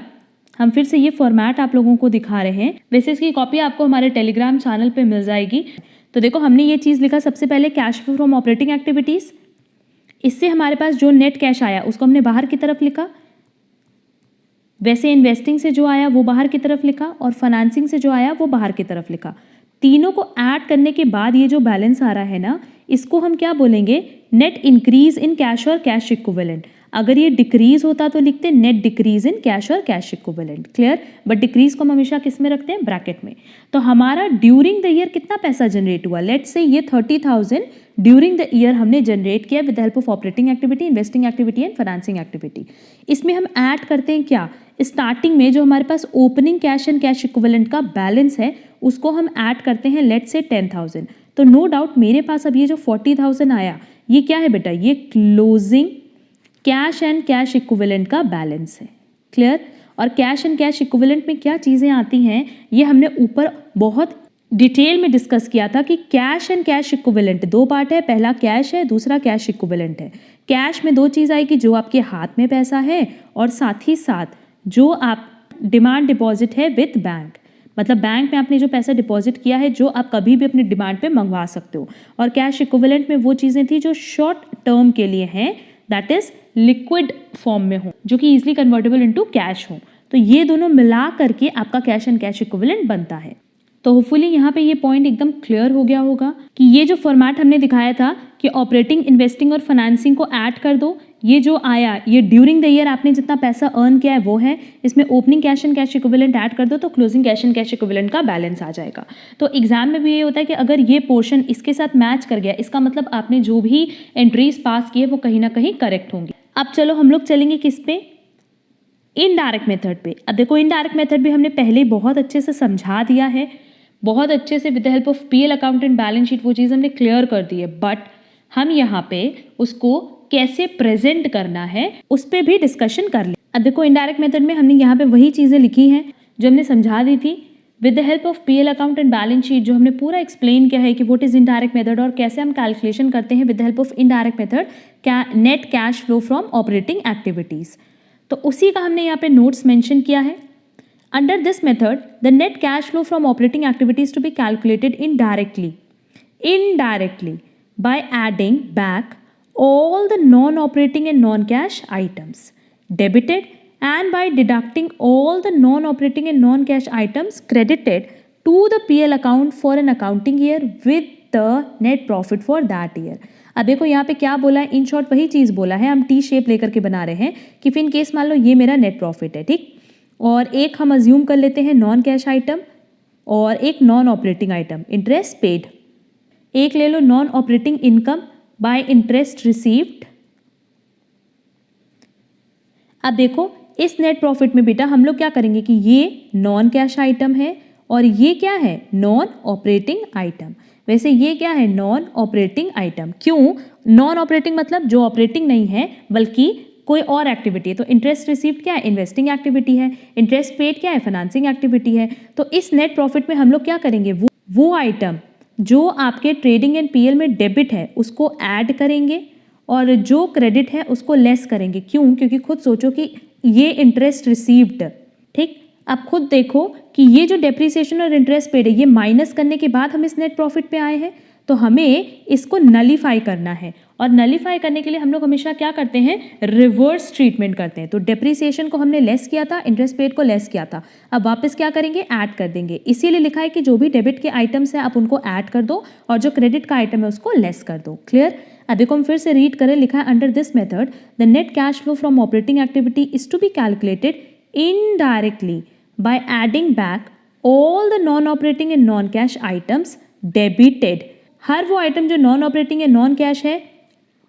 हम फिर से ये फॉर्मेट आप लोगों को दिखा रहे हैं। वैसे इसकी कॉपी आपको हमारे टेलीग्राम चैनल पे मिल जाएगी। तो देखो हमने ये चीज़ लिखा, सबसे पहले cash flow from operating activities, इससे हमारे पास जो नेट कैश आया उसको हमने बाहर की तरफ लिखा। वैसे इन्वेस्टिंग से जो आया वो बाहर की तरफ लिखा, और फाइनेंसिंग से जो आया वो बाहर की तरफ लिखा। तीनों को ऐड करने के बाद ये जो बैलेंस आ रहा है ना, इसको हम क्या बोलेंगे, नेट इंक्रीज इन कैश और कैश इक्विवेलेंट। अगर ये डिक्रीज होता तो लिखते नेट डिक्रीज इन कैश और cash equivalent, clear. But decrease को हम हमेशा किस में रखते हैं, ब्रैकेट में। तो हमारा ड्यूरिंग द ईयर कितना पैसा जनरेट हुआ, लेट्स से ये 30,000 ड्यूरिंग द ईयर हमने जनरेट किया with help of operating activity, investing activity and financing activity. इसमें हम ऐड करते हैं क्या, स्टार्टिंग में जो हमारे पास opening cash and cash equivalent का बैलेंस है उसको हम ऐड करते हैं, लेट्स से 10,000। तो नो डाउट मेरे पास अब ये जो 40,000 आया ये क्या है बेटा, ये closing cash and cash equivalent का बैलेंस है, क्लियर। और कैश एंड कैश इक्विवेलेंट में क्या चीज़ें आती हैं ये हमने ऊपर बहुत डिटेल में डिस्कस किया था कि कैश एंड कैश इक्विवेलेंट दो पार्ट है, पहला कैश है, दूसरा कैश इक्विवेलेंट है। कैश में दो चीज़ आएगी, जो आपके हाथ में पैसा है और साथ ही साथ जो आप डिमांड डिपॉजिट है विद बैंक, मतलब बैंक में आपने जो पैसा डिपॉजिट किया है जो आप कभी भी अपनी डिमांड पे मंगवा सकते हो। और कैश इक्विवेलेंट में वो चीज़ें थी जो शॉर्ट टर्म के लिए हैं, दैट इज लिक्विड फॉर्म में हो, जो कि इजीली कन्वर्टेबल इनटू कैश हो। तो ये दोनों मिला करके आपका कैश एंड कैश इक्विवेलेंट बनता है। तो होपफुली यहाँ पे ये पॉइंट एकदम क्लियर हो गया होगा कि ये जो फॉर्मेट हमने दिखाया था कि ऑपरेटिंग, इन्वेस्टिंग और फाइनेंसिंग को ऐड कर दो, ये जो आया ये ड्यूरिंग द ईयर आपने जितना पैसा अर्न किया है वो है, इसमें opening cash and cash equivalent add कर दो तो closing cash and cash equivalent का बैलेंस आ जाएगा। तो एग्जाम में भी ये होता है कि अगर ये पोर्शन इसके साथ मैच कर गया, इसका मतलब आपने जो भी एंट्रीज पास किए वो कहीं ना कहीं करेक्ट होंगी। अब चलो हम लोग चलेंगे किस पे, इनडायरेक्ट मेथड पे। अब देखो इनडायरेक्ट मेथड भी हमने पहले बहुत अच्छे से समझा दिया है, बहुत अच्छे से with the help of PL account and balance sheet वो चीज़ हमने क्लियर कर दी है। बट हम यहाँ पे उसको कैसे प्रेजेंट करना है उस पर भी डिस्कशन कर ले। अब देखो इनडायरेक्ट मेथड में हमने यहाँ पे वही चीज़ें लिखी हैं जो हमने समझा दी थी with the help of PL account and balance sheet, जो हमने पूरा एक्सप्लेन किया है कि व्हाट इज इनडायरेक्ट मेथड और कैसे हम कैलकुलेशन करते हैं with the help of indirect method net cash flow from operating activities. तो उसी का हमने यहाँ पे नोट्स मेंशन किया है। Under this method, the net cash flow from operating activities to be calculated indirectly by adding back all the non-operating and non-cash items debited and by deducting all the non-operating and non-cash items credited to the PL account for an accounting year with the net profit for that year। अब देखो यहाँ पे क्या बोला है, in short वही चीज़ बोला है, हम टी शेप लेकर के बना रहे हैं कि फिर इन केस मान लो ये मेरा नेट प्रॉफिट है, ठीक, और एक हम अज्यूम कर लेते हैं नॉन कैश आइटम और एक non operating item interest paid, एक ले लो non operating income by interest received. अब देखो इस नेट प्रॉफिट में बेटा हम लोग क्या करेंगे कि ये नॉन कैश आइटम है और ये क्या है, नॉन ऑपरेटिंग आइटम। वैसे ये क्या है, नॉन ऑपरेटिंग आइटम। क्यों नॉन ऑपरेटिंग, मतलब जो ऑपरेटिंग नहीं है बल्कि कोई और एक्टिविटी है। तो इंटरेस्ट रिसीव्ड क्या है, इन्वेस्टिंग एक्टिविटी है, इंटरेस्ट पेड क्या है, फाइनेंसिंग एक्टिविटी है। तो इस नेट प्रॉफिट में हम लोग क्या करेंगे, वो आइटम जो आपके ट्रेडिंग एंड पीएल में डेबिट है उसको ऐड करेंगे और जो क्रेडिट है उसको लेस करेंगे। क्यों, क्योंकि खुद सोचो कि ये इंटरेस्ट रिसीव्ड, ठीक, अब खुद देखो कि ये जो डेप्रिसिएशन और इंटरेस्ट पेड है ये माइनस करने के बाद हम इस नेट प्रॉफिट पे आए हैं, तो हमें इसको नलीफाई करना है। और नलीफाई करने के लिए हम लोग हमेशा क्या करते हैं, रिवर्स ट्रीटमेंट करते हैं। तो डेप्रिसिएशन को हमने लेस किया था, इंटरेस्ट पेड को लेस किया था, अब वापस क्या करेंगे, ऐड कर देंगे। इसीलिए लिखा है कि जो भी डेबिट के आइटम्स हैं आप उनको ऐड कर दो और जो क्रेडिट का आइटम है उसको लेस कर दो, क्लियर। अब देखो हम फिर से रीड करें, लिखा है under this method the net cash flow from operating activity is to be calculated indirectly by adding back all the non operating and non cash items debited. हर वो आइटम जो नॉन ऑपरेटिंग या non cash है,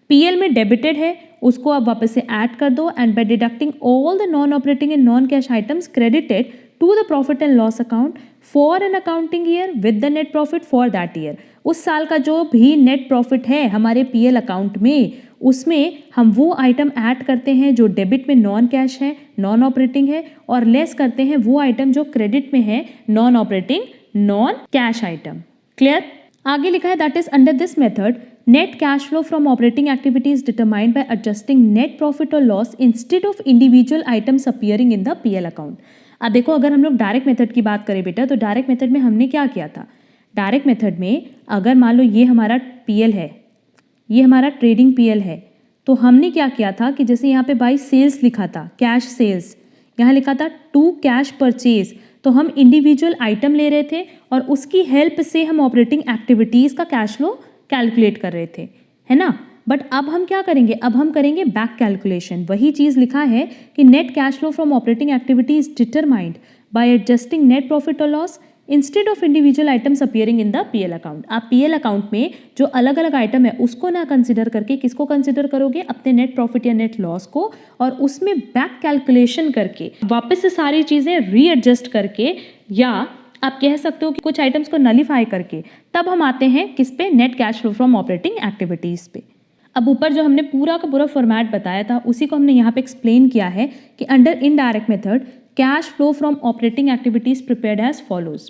PL में debited है, उसको आप वापस से ऐड कर दो and by deducting all the non operating and non cash items credited to the profit and loss account for an accounting year with the net profit for that year. उस साल का जो भी नेट प्रॉफिट है हमारे PL account में, उसमें हम वो आइटम ऐड करते हैं जो डेबिट में नॉन कैश है, नॉन ऑपरेटिंग है, और लेस करते हैं वो आइटम जो क्रेडिट में है, non operating non cash item, clear. आगे लिखा है that is under this method net cash flow from operating activities determined by adjusting net profit और loss instead of individual items appearing in the PL account. अब देखो अगर हम लोग direct method की बात करें बेटा, तो डायरेक्ट मेथड में हमने क्या किया था, डायरेक्ट मेथड में अगर मान लो ये हमारा पीएल है, ये हमारा ट्रेडिंग पीएल है, तो हमने क्या किया था कि जैसे यहाँ पे बाई सेल्स लिखा था, कैश सेल्स, यहाँ लिखा था टू कैश परचेज, तो हम इंडिविजुअल आइटम ले रहे थे और उसकी हेल्प से हम ऑपरेटिंग एक्टिविटीज़ का कैश फ्लो कैलकुलेट कर रहे थे, है ना। बट अब हम क्या करेंगे, अब हम करेंगे बैक कैलकुलेशन। वही चीज़ लिखा है कि net cash flow from operating activity is determined by adjusting net profit और loss instead of individual items appearing in the PL account. आप पीएल अकाउंट में जो अलग अलग आइटम है उसको ना कंसिडर करके किसको कंसिडर करोगे, अपने नेट प्रॉफिट या नेट लॉस को, और उसमें बैक कैलकुलेशन करके वापस से सारी चीज़ें रीएडजस्ट करके, या आप कह सकते हो कि कुछ आइटम्स को नलीफाई करके, तब हम आते हैं किस पे, net cash flow from operating activities पे। अब ऊपर जो हमने पूरा का पूरा फॉर्मेट बताया था उसी को हमने यहाँ पे एक्सप्लेन किया है कि under indirect method cash flow from operating activities prepared as follows.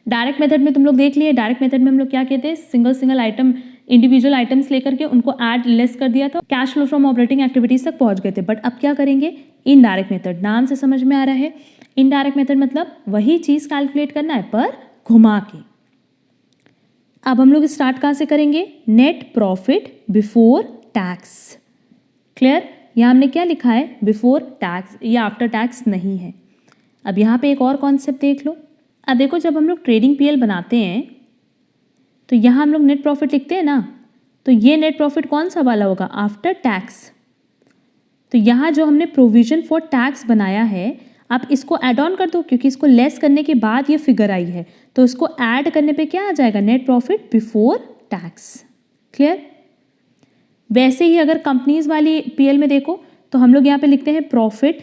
Direct method में तुम लोग देख लिए, डायरेक्ट मेथड में हम लोग क्या कहते हैं, सिंगल आइटम, इंडिविजुअल आइटम्स लेकर के उनको ऐड लेस कर दिया था, cash flow from operating activities तक पहुंच गए थे। बट अब क्या करेंगे, इनडायरेक्ट मेथड, नाम से समझ में आ रहा है। इनडायरेक्ट मेथड मतलब वही चीज कैलकुलेट करना है पर घुमा के। अब हम लोग स्टार्ट कहाँ से करेंगे, net profit before tax. Clear, यहाँ हमने क्या लिखा है, बिफोर टैक्स, या आफ्टर टैक्स नहीं है। अब यहाँ पे एक और कॉन्सेप्ट देख लो। अब देखो, जब हम लोग ट्रेडिंग पीएल बनाते हैं तो यहाँ हम लोग नेट प्रॉफिट लिखते हैं ना, तो ये नेट प्रॉफिट कौन सा वाला होगा, आफ्टर टैक्स। तो यहाँ जो हमने प्रोविजन फॉर टैक्स बनाया है, आप इसको ऐड ऑन कर दो क्योंकि इसको लेस करने के बाद ये फिगर आई है, तो इसको ऐड करने पे क्या आ जाएगा, net profit before tax. Clear. वैसे ही अगर कंपनीज वाली पीएल में देखो तो हम लोग यहाँ पे लिखते हैं प्रॉफिट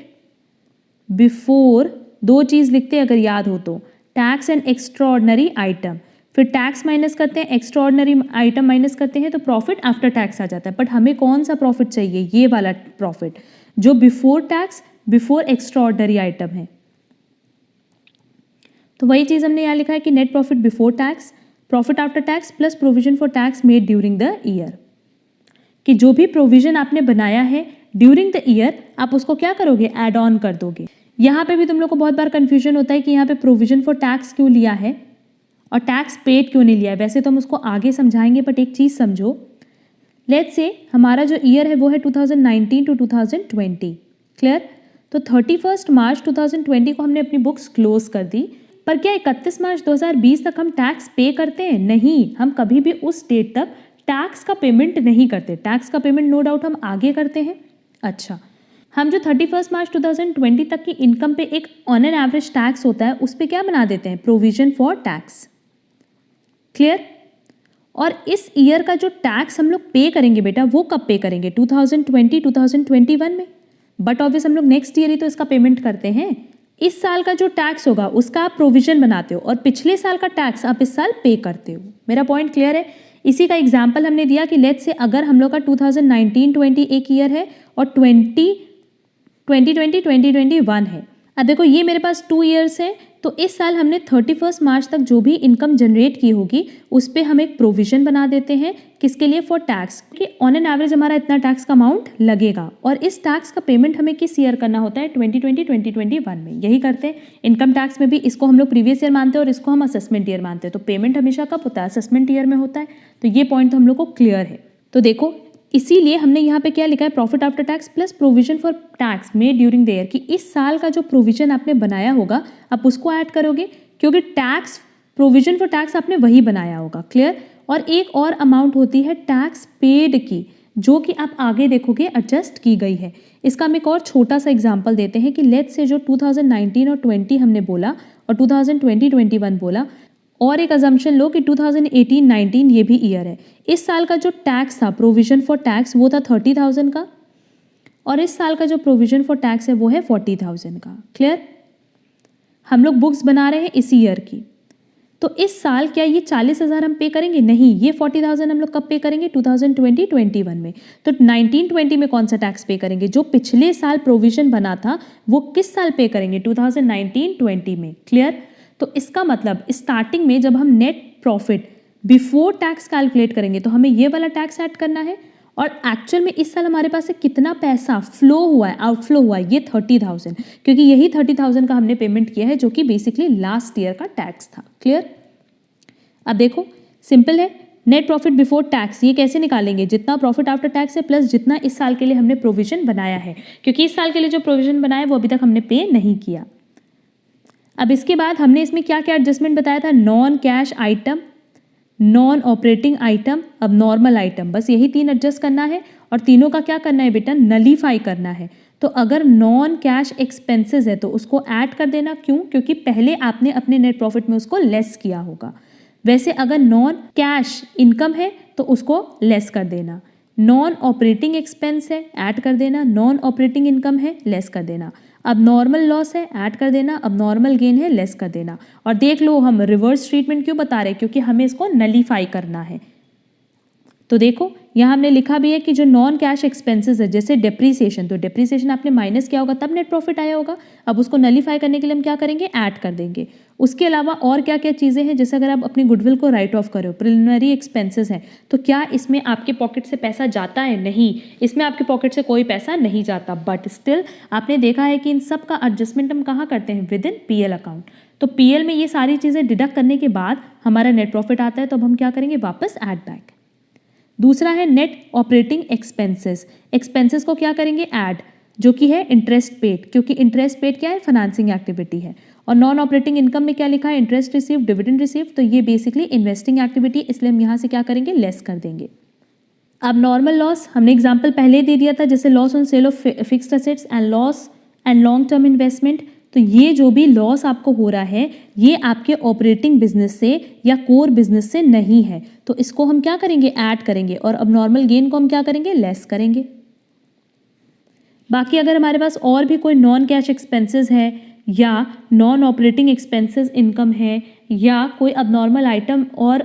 बिफोर, दो चीज़ लिखते हैं अगर याद हो तो, टैक्स एंड एक्स्ट्राऑर्डिनरी आइटम, फिर टैक्स माइनस करते हैं, एक्स्ट्राऑर्डिनरी आइटम माइनस करते हैं, तो प्रॉफिट आफ्टर टैक्स आ जाता है। बट हमें कौन सा प्रॉफिट चाहिए, ये वाला प्रॉफिट जो before tax before extraordinary item है। तो वही चीज़ हमने यहाँ लिखा है कि net profit before tax, profit after tax plus provision for tax made during the year, कि जो भी प्रोविजन आपने बनाया है ड्यूरिंग द ईयर आप उसको क्या करोगे, ऐड ऑन कर दोगे। यहाँ पे भी तुम लोग को बहुत बार कंफ्यूजन होता है कि यहाँ पे प्रोविजन फॉर टैक्स क्यों लिया है और टैक्स पेड क्यों नहीं लिया है। वैसे तो हम उसको आगे समझाएंगे, बट एक चीज़ समझो, लेट्स से हमारा जो ईयर है वो है 2019 टू 2020। क्लियर। तो 31 मार्च 2020 को हमने अपनी बुक्स क्लोज कर दी, पर क्या 31 मार्च 2020 तक हम टैक्स पे करते हैं, नहीं, हम कभी भी उस डेट तक टैक्स का पेमेंट नहीं करते। टैक्स का पेमेंट नो डाउट हम आगे करते हैं। अच्छा, हम जो 31 मार्च 2020 तक की इनकम पे एक ऑन एन एवरेज टैक्स होता है उस पे क्या बना देते हैं, प्रोविजन फॉर टैक्स। क्लियर। और इस ईयर का जो टैक्स हम लोग पे करेंगे बेटा, वो कब पे करेंगे, 2020 2021 में। बट ऑब्वियस हम लोग नेक्स्ट ईयर ही तो इसका पेमेंट करते हैं। इस साल का जो टैक्स होगा उसका आप प्रोविजन बनाते हो और पिछले साल का टैक्स आप इस साल पे करते हो। मेरा पॉइंट क्लियर है। इसी का एग्जाम्पल हमने दिया कि लेट्स से अगर हम लोग का 2019-20 एक ईयर है और 2020-2021 है। अब देखो, ये मेरे पास 2 ईयर्स है, तो इस साल हमने 31 मार्च तक जो भी इनकम जनरेट की होगी उस पर हम एक प्रोविजन बना देते हैं, किसके लिए, फॉर टैक्स, कि ऑन एन एवरेज हमारा इतना टैक्स का अमाउंट लगेगा और इस टैक्स का पेमेंट हमें किस ईयर करना होता है, 2020-2021 में। यही करते हैं इनकम टैक्स में भी, इसको हम लोग प्रीवियस ईयर मानते हैं और इसको हम असेसमेंट ईयर मानते हैं। तो पेमेंट हमेशा कब होता है, असेसमेंट ईयर में होता है। तो ये पॉइंट तो हम लोग को क्लियर है। तो देखो, इसीलिए हमने यहाँ पे क्या लिखा है, profit after tax plus provision for tax made during the year, कि इस साल का जो प्रोविजन आपने बनाया होगा आप उसको ऐड करोगे, क्योंकि टैक्स प्रोविजन फॉर टैक्स आपने वही बनाया होगा। क्लियर। और एक और अमाउंट होती है टैक्स पेड की, जो कि आप आगे देखोगे एडजस्ट की गई है। इसका हम एक और छोटा सा एग्जाम्पल देते हैं कि लेट्स से जो 2019 और 20 हमने बोला और 2020-21 बोला, और एक अजम्पशन लो कि 2018-19 ये भी ईयर है। इस साल का जो टैक्स था, प्रोविजन फॉर टैक्स, वो था 30,000 का और इस साल का जो प्रोविजन फॉर टैक्स है वो है 40,000 का। क्लियर। हम लोग बुक्स बना रहे हैं इसी ईयर की, तो इस साल क्या ये 40,000 हम पे करेंगे, नहीं, ये 40,000 हम लोग कब पे करेंगे, 2020-21 में। तो 19-20 में कौन सा टैक्स पे करेंगे, जो पिछले साल प्रोविजन बना था वो किस साल पे करेंगे, 2019-20 में। क्लियर। तो इसका मतलब स्टार्टिंग में जब हम net profit before tax calculate करेंगे तो हमें ये वाला टैक्स ऐड करना है, और एक्चुअल में इस साल हमारे पास से कितना पैसा फ्लो हुआ है, आउटफ्लो हुआ है, ये 30,000, क्योंकि यही 30,000 का हमने पेमेंट किया है, जो कि बेसिकली लास्ट ईयर का टैक्स था। क्लियर। अब देखो, सिंपल है, नेट प्रॉफिट बिफोर टैक्स ये कैसे निकालेंगे, जितना प्रॉफिट आफ्टर टैक्स है प्लस जितना इस साल के लिए हमने प्रोविजन बनाया है, क्योंकि इस साल के लिए जो प्रोविजन बनाया है वो अभी तक हमने पे नहीं किया। अब इसके बाद हमने इसमें क्या क्या एडजस्टमेंट बताया था, non cash item, non operating item, अब नॉर्मल आइटम, बस यही 3 एडजस्ट करना है और तीनों का क्या करना है बेटा, नलीफाई करना है। तो अगर नॉन कैश एक्सपेंसेस है तो उसको ऐड कर देना, क्यों, क्योंकि पहले आपने अपने नेट प्रॉफिट में उसको लेस किया होगा। वैसे अगर नॉन कैश इनकम है तो उसको लेस कर देना, नॉन ऑपरेटिंग एक्सपेंस है ऐड कर देना, नॉन ऑपरेटिंग इनकम है लेस कर देना, अब नॉर्मल लॉस है ऐड कर देना, अब नॉर्मल गेन है लेस कर देना। और देख लो हम रिवर्स ट्रीटमेंट क्यों बता रहे हैं, क्योंकि हमें इसको नलीफाई करना है। तो देखो यहाँ हमने लिखा भी है कि जो नॉन कैश एक्सपेंसेस है जैसे डेप्रीसिएशन, तो डेप्रीसिएशन आपने माइनस किया होगा तब नेट प्रॉफिट आया होगा, अब उसको नलीफाई करने के लिए हम क्या करेंगे, ऐड कर देंगे। उसके अलावा और क्या क्या चीज़ें हैं, जैसे अगर आप अपनी गुडविल को राइट ऑफ करो, प्रिलिमिनरी एक्सपेंसेस हैं, तो क्या इसमें आपके पॉकेट से पैसा जाता है, नहीं, इसमें आपके पॉकेट से कोई पैसा नहीं जाता, बट स्टिल आपने देखा है कि इन सब का एडजस्टमेंट हम कहाँ करते हैं, विद इन पीएल अकाउंट। तो पीएल में ये सारी चीज़ें डिडक्ट करने के बाद हमारा नेट प्रॉफिट आता है, तो अब हम क्या करेंगे, वापस ऐड बैक। दूसरा है नेट ऑपरेटिंग एक्सपेंसेस, एक्सपेंसेस को क्या करेंगे, ऐड, जो कि है इंटरेस्ट पेड, क्योंकि इंटरेस्ट पेड क्या है, फाइनेंसिंग एक्टिविटी है। और नॉन ऑपरेटिंग इनकम में क्या लिखा है, इंटरेस्ट रिसीव, डिविडेंड रिसीव, तो ये बेसिकली इन्वेस्टिंग एक्टिविटी, इसलिए हम यहाँ से क्या करेंगे, लेस कर देंगे। अब नॉर्मल लॉस हमने एग्जाम्पल पहले ही दे दिया था, जैसे loss on sale of fixed assets and loss and long term investment. तो ये जो भी लॉस आपको हो रहा है ये आपके ऑपरेटिंग बिजनेस से या कोर बिजनेस से नहीं है, तो इसको हम क्या करेंगे, ऐड करेंगे। और अब नॉर्मल गेन को हम क्या करेंगे, लेस करेंगे। बाकी अगर हमारे पास और भी कोई नॉन कैश एक्सपेंसेस है या नॉन ऑपरेटिंग एक्सपेंसेस इनकम है या कोई अबनॉर्मल आइटम और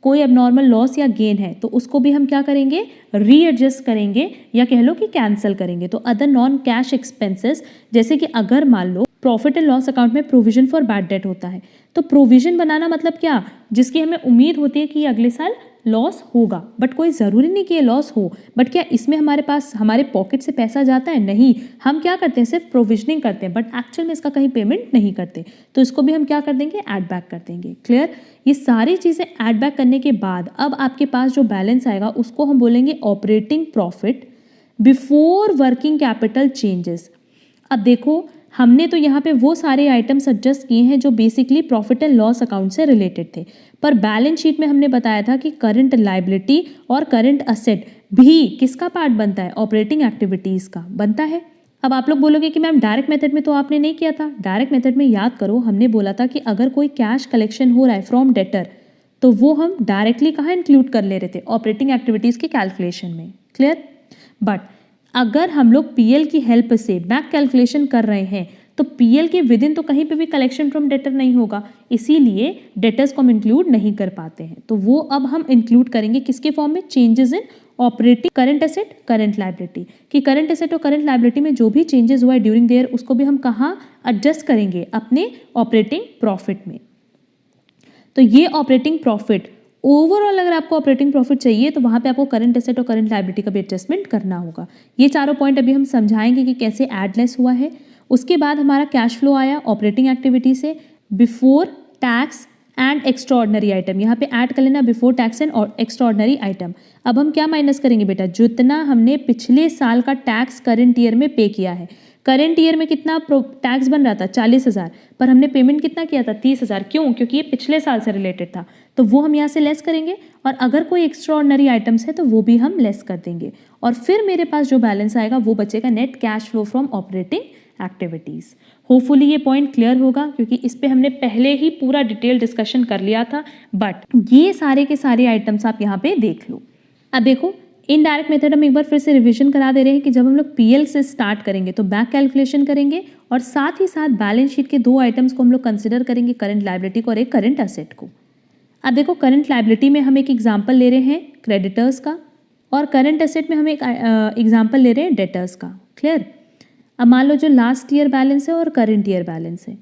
कोई अबनॉर्मल लॉस या गेन है, तो उसको भी हम क्या करेंगे, रीएडजस्ट करेंगे या कह लो कि कैंसिल करेंगे। तो अदर नॉन कैश एक्सपेंसेस, जैसे कि अगर मान लो प्रॉफिट एंड लॉस अकाउंट में प्रोविजन फॉर बैड डेट होता है, तो प्रोविजन बनाना मतलब क्या, जिसकी हमें उम्मीद होती है कि अगले साल लॉस होगा, बट कोई ज़रूरी नहीं कि ये लॉस हो, बट क्या इसमें हमारे पास हमारे पॉकेट से पैसा जाता है, नहीं, हम क्या करते हैं, सिर्फ प्रोविजनिंग करते हैं, बट एक्चुअल में इसका कहीं पेमेंट नहीं करते, तो इसको भी हम क्या कर देंगे, ऐड बैक कर देंगे। क्लियर, ये सारी चीज़ें ऐड बैक करने के बाद अब आपके पास जो बैलेंस आएगा उसको हम बोलेंगे operating profit before working capital changes. अब देखो हमने तो यहाँ पे वो सारे आइटम्स एडजस्ट किए हैं जो basically profit and loss account से रिलेटेड थे, पर बैलेंस शीट में हमने बताया था कि करंट लायबिलिटी और करंट असेट भी किसका पार्ट बनता है, ऑपरेटिंग एक्टिविटीज़ का बनता है। अब आप लोग बोलोगे कि मैम डायरेक्ट मेथड में तो आपने नहीं किया था, डायरेक्ट मेथड में याद करो हमने बोला था कि अगर कोई कैश कलेक्शन हो रहा है फ्रॉम डेटर तो वो हम डायरेक्टली कहाँ इंक्लूड कर ले रहे थे, ऑपरेटिंग एक्टिविटीज़ के कैलकुलेशन में। क्लियर, बट अगर हम लोग पीएल की हेल्प से बैक कैलकुलेशन कर रहे हैं तो पीएल के विद इन तो कहीं पे भी कलेक्शन फ्रॉम डेटर नहीं होगा, इसीलिए डेटर्स को हम इंक्लूड नहीं कर पाते हैं, तो वो अब हम इंक्लूड करेंगे किसके फॉर्म में, changes in operating current asset current liability, कि करंट एसेट और करंट लायबिलिटी में जो भी चेंजेस हुआ है ड्यूरिंग द ईयर उसको भी हम कहाँ एडजस्ट करेंगे, अपने ऑपरेटिंग प्रॉफिट में। तो ये ऑपरेटिंग प्रॉफिट ओवरऑल, अगर आपको ऑपरेटिंग प्रॉफिट चाहिए तो वहाँ पे आपको करंट एसेट और करंट लायबिलिटी का भी एडजस्टमेंट करना होगा। ये चारों पॉइंट अभी हम समझाएंगे कि कैसे ऐड लेस हुआ है। उसके बाद हमारा कैश फ्लो आया ऑपरेटिंग एक्टिविटी से before tax and extraordinary item, यहाँ पे ऐड कर लेना before tax and extraordinary item. अब हम क्या माइनस करेंगे बेटा, जितना हमने पिछले साल का टैक्स करंट ईयर में पे किया है, करंट ईयर में कितना टैक्स बन रहा था 40,000, पर हमने पेमेंट कितना किया था 30,000, क्यों, क्योंकि ये पिछले साल से रिलेटेड था, तो वो हम यहाँ से लेस करेंगे। और अगर कोई एक्स्ट्राऑर्डिनरी आइटम्स है तो वो भी हम लेस कर देंगे, और फिर मेरे पास जो बैलेंस आएगा वो बचेगा net cash flow from operating activities. Hopefully ये पॉइंट क्लियर होगा, क्योंकि इस पे हमने पहले ही पूरा डिटेल डिस्कशन कर लिया था, बट ये सारे के सारे आइटम्स आप यहाँ पे देख लो। अब देखो इनडायरेक्ट मेथड हम एक बार फिर से रिवीजन करा दे रहे हैं कि जब हम लोग पीएल से स्टार्ट करेंगे तो बैक कैलकुलेशन करेंगे और साथ ही साथ बैलेंस शीट के दो आइटम्स को हम लोग कंसिडर करेंगे, करंट लायबिलिटी को और एक करंट असेट को। अब देखो करंट लायबिलिटी में हम एक एग्जांपल ले रहे हैं क्रेडिटर्स का, और करंट असेट में हम एक एग्जांपल ले रहे हैं डेटर्स का। क्लियर, अब मान लो जो लास्ट ईयर बैलेंस है और करंट ईयर बैलेंस है,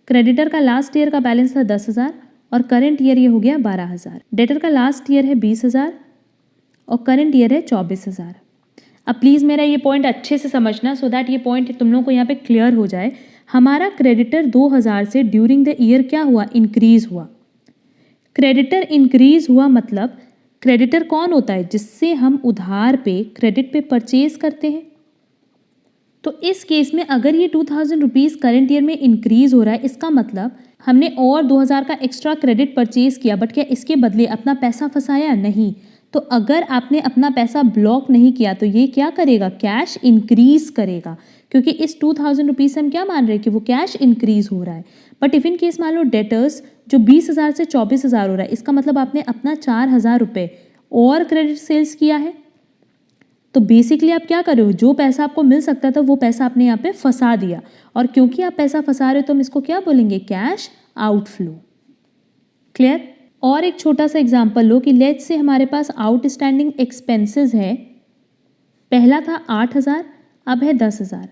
क्रेडिटर का लास्ट ईयर का बैलेंस था 10,000 और करंट ईयर ये हो गया 12,000, डेटर का लास्ट ईयर है 20,000 और करंट ईयर है 24,000। अब प्लीज़ मेरा ये पॉइंट अच्छे से समझना, सो दैट ये पॉइंट तुम लोगों को यहाँ पे क्लियर हो जाए। हमारा क्रेडिटर 2,000 से ड्यूरिंग द ईयर क्या हुआ, इंक्रीज हुआ। क्रेडिटर इंक्रीज हुआ मतलब क्रेडिटर कौन होता है, जिससे हम उधार पे क्रेडिट पे परचेज करते हैं। तो इस केस में अगर ये 2000 रुपीज़ करंट ईयर में इंक्रीज़ हो रहा है, इसका मतलब हमने और 2000 का एक्स्ट्रा क्रेडिट परचेज किया, बट क्या इसके बदले अपना पैसा फंसाया? नहीं। तो अगर आपने अपना पैसा ब्लॉक नहीं किया तो ये क्या करेगा? कैश इंक्रीज करेगा, क्योंकि इस 2000 रुपीज़ से हम क्या मान रहे हैं कि वो कैश इंक्रीज हो रहा है। बट इफ इन केस मान लो डेटर्स जो 20,000 से 24,000 हो रहा है, इसका मतलब आपने अपना 4,000 रुपये और क्रेडिट सेल्स किया है। तो बेसिकली आप क्या कर रहे हो? जो पैसा आपको मिल सकता था वो पैसा आपने यहाँ पे फंसा दिया, और क्योंकि आप पैसा फंसा रहे हो तो हम इसको क्या बोलेंगे? Cash outflow. क्लियर? और एक छोटा सा एग्जांपल लो कि लेट्स से हमारे पास आउटस्टैंडिंग एक्सपेंसेस है, पहला था 8,000, अब है 10,000।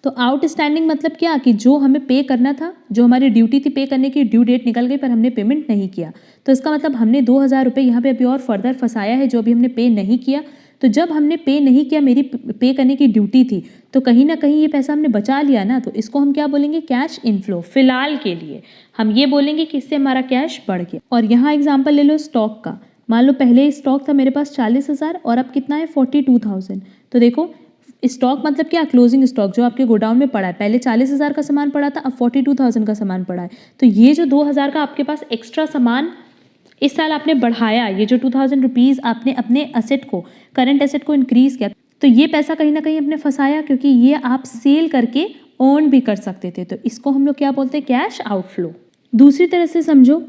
तो आउटस्टैंडिंग मतलब क्या कि जो हमें पे करना था, जो हमारी ड्यूटी थी पे करने की, ड्यू डेट निकल गई पर हमने पेमेंट नहीं किया, तो इसका मतलब हमने 2,000 रुपये यहाँ पे अभी और फर्दर फंसाया है जो अभी हमने पे नहीं किया। तो जब हमने पे नहीं किया, मेरी पे करने की ड्यूटी थी, तो कहीं ना कहीं ये पैसा हमने बचा लिया ना, तो इसको हम क्या बोलेंगे? Cash inflow. फिलहाल के लिए हम ये बोलेंगे कि इससे हमारा कैश बढ़ गया। और यहाँ एग्जाम्पल ले लो स्टॉक का। मान लो पहले स्टॉक था मेरे पास 40,000 और अब कितना है? 42,000। तो देखो स्टॉक मतलब क्या? क्लोजिंग स्टॉक जो आपके गोडाउन में पड़ा है। पहले 40,000 का सामान पड़ा था, अब 42,000 का सामान पड़ा है। तो ये जो 2,000 का आपके पास एक्स्ट्रा सामान इस साल आपने बढ़ाया, ये जो 2,000 रुपीज़ आपने अपने असेट को, करंट असेट को इंक्रीज किया, तो ये पैसा कहीं ना कहीं आपने फंसाया, क्योंकि ये आप सेल करके अर्न भी कर सकते थे। तो इसको हम लोग क्या बोलते हैं? Cash outflow. दूसरी तरह से समझो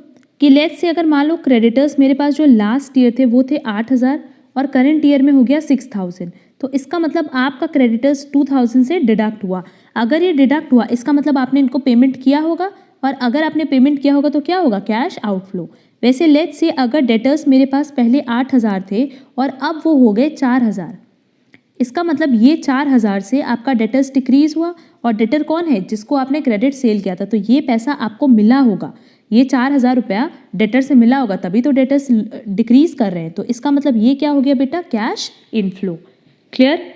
कि लेट्स से अगर मान लो क्रेडिटर्स मेरे पास जो लास्ट ईयर थे वो थे 8,000 और करंट ईयर में हो गया 6,000, तो इसका मतलब आपका क्रेडिटर्स 2,000 से डिडक्ट हुआ। अगर ये डिडक्ट हुआ, इसका मतलब आपने इनको पेमेंट किया होगा, और अगर आपने पेमेंट किया होगा तो क्या होगा? Cash outflow. वैसे लेट्स से अगर डेटर्स मेरे पास पहले 8,000 थे और अब वो हो गए 4,000, इसका मतलब ये 4,000 से आपका डेटर्स डिक्रीज हुआ, और डेटर कौन है? जिसको आपने क्रेडिट सेल किया था, तो ये पैसा आपको मिला होगा, ये 4,000 रुपया डेटर से मिला होगा, तभी तो डेटर्स डिक्रीज कर रहे हैं। तो इसका मतलब ये क्या हो गया बेटा? Cash inflow. क्लियर?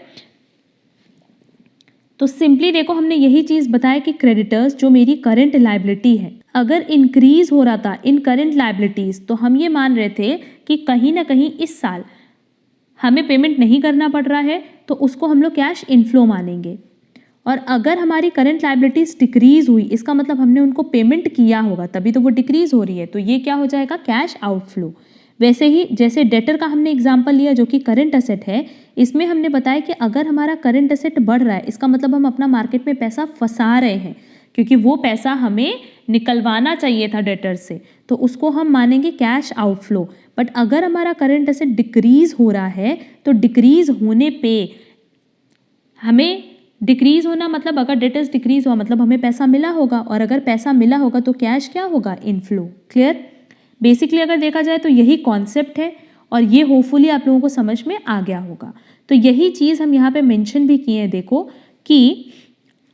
तो सिंपली देखो, हमने यही चीज़ बताया कि क्रेडिटर्स जो मेरी करंट लायबिलिटी है, अगर इंक्रीज हो रहा था इन करंट लायबिलिटीज़, तो हम ये मान रहे थे कि कहीं ना कहीं इस साल हमें पेमेंट नहीं करना पड़ रहा है, तो उसको हम लोग कैश इनफ्लो मानेंगे। और अगर हमारी करंट लायबिलिटीज़ डिक्रीज हुई, इसका मतलब हमने उनको पेमेंट किया होगा, तभी तो वो डिक्रीज हो रही है, तो ये क्या हो जाएगा? Cash outflow. वैसे ही जैसे डेटर का हमने एग्जाम्पल लिया जो कि करंट असेट है, इसमें हमने बताया कि अगर हमारा करंट असेट बढ़ रहा है, इसका मतलब हम अपना मार्केट में पैसा फंसा रहे हैं, क्योंकि वो पैसा हमें निकलवाना चाहिए था डेटर से, तो उसको हम मानेंगे कैश आउटफ्लो। बट अगर हमारा करंट असेट डिक्रीज हो रहा है, तो डिक्रीज होने पे हमें, डिक्रीज होना मतलब अगर डेटर्स डिक्रीज हुआ मतलब हमें पैसा मिला होगा, और अगर पैसा मिला होगा तो कैश क्या होगा? इनफ्लो। क्लियर? बेसिकली अगर देखा जाए तो यही कॉन्सेप्ट है, और ये होपफुली आप लोगों को समझ में आ गया होगा। तो यही चीज़ हम यहाँ पे मेंशन भी किए हैं, देखो कि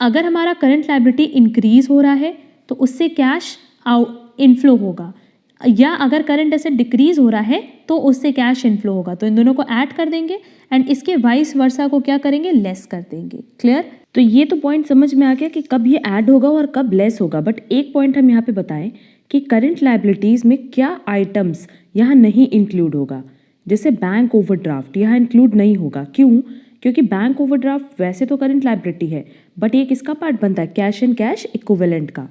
अगर हमारा करंट लायबिलिटी इंक्रीज हो रहा है तो उससे कैश इनफ्लो होगा, या अगर करंट एसेट डिक्रीज हो रहा है तो उससे कैश इनफ्लो होगा। तो इन दोनों को ऐड कर देंगे एंड इसके वाइस वर्सा को क्या करेंगे? लेस कर देंगे। क्लियर? तो ये तो पॉइंट समझ में आ गया कि कब ये ऐड होगा और कब लेस होगा। बट एक पॉइंट हम यहाँ पे बताएं कि करंट लायबिलिटीज़ में क्या आइटम्स यहाँ नहीं इंक्लूड होगा। जैसे बैंक ओवरड्राफ्ट यहाँ इंक्लूड नहीं होगा। क्यों? क्योंकि बैंक ओवरड्राफ्ट वैसे तो करंट लायबिलिटी है, बट ये किसका पार्ट बनता है? कैश एंड कैश इक्विवेलेंट का।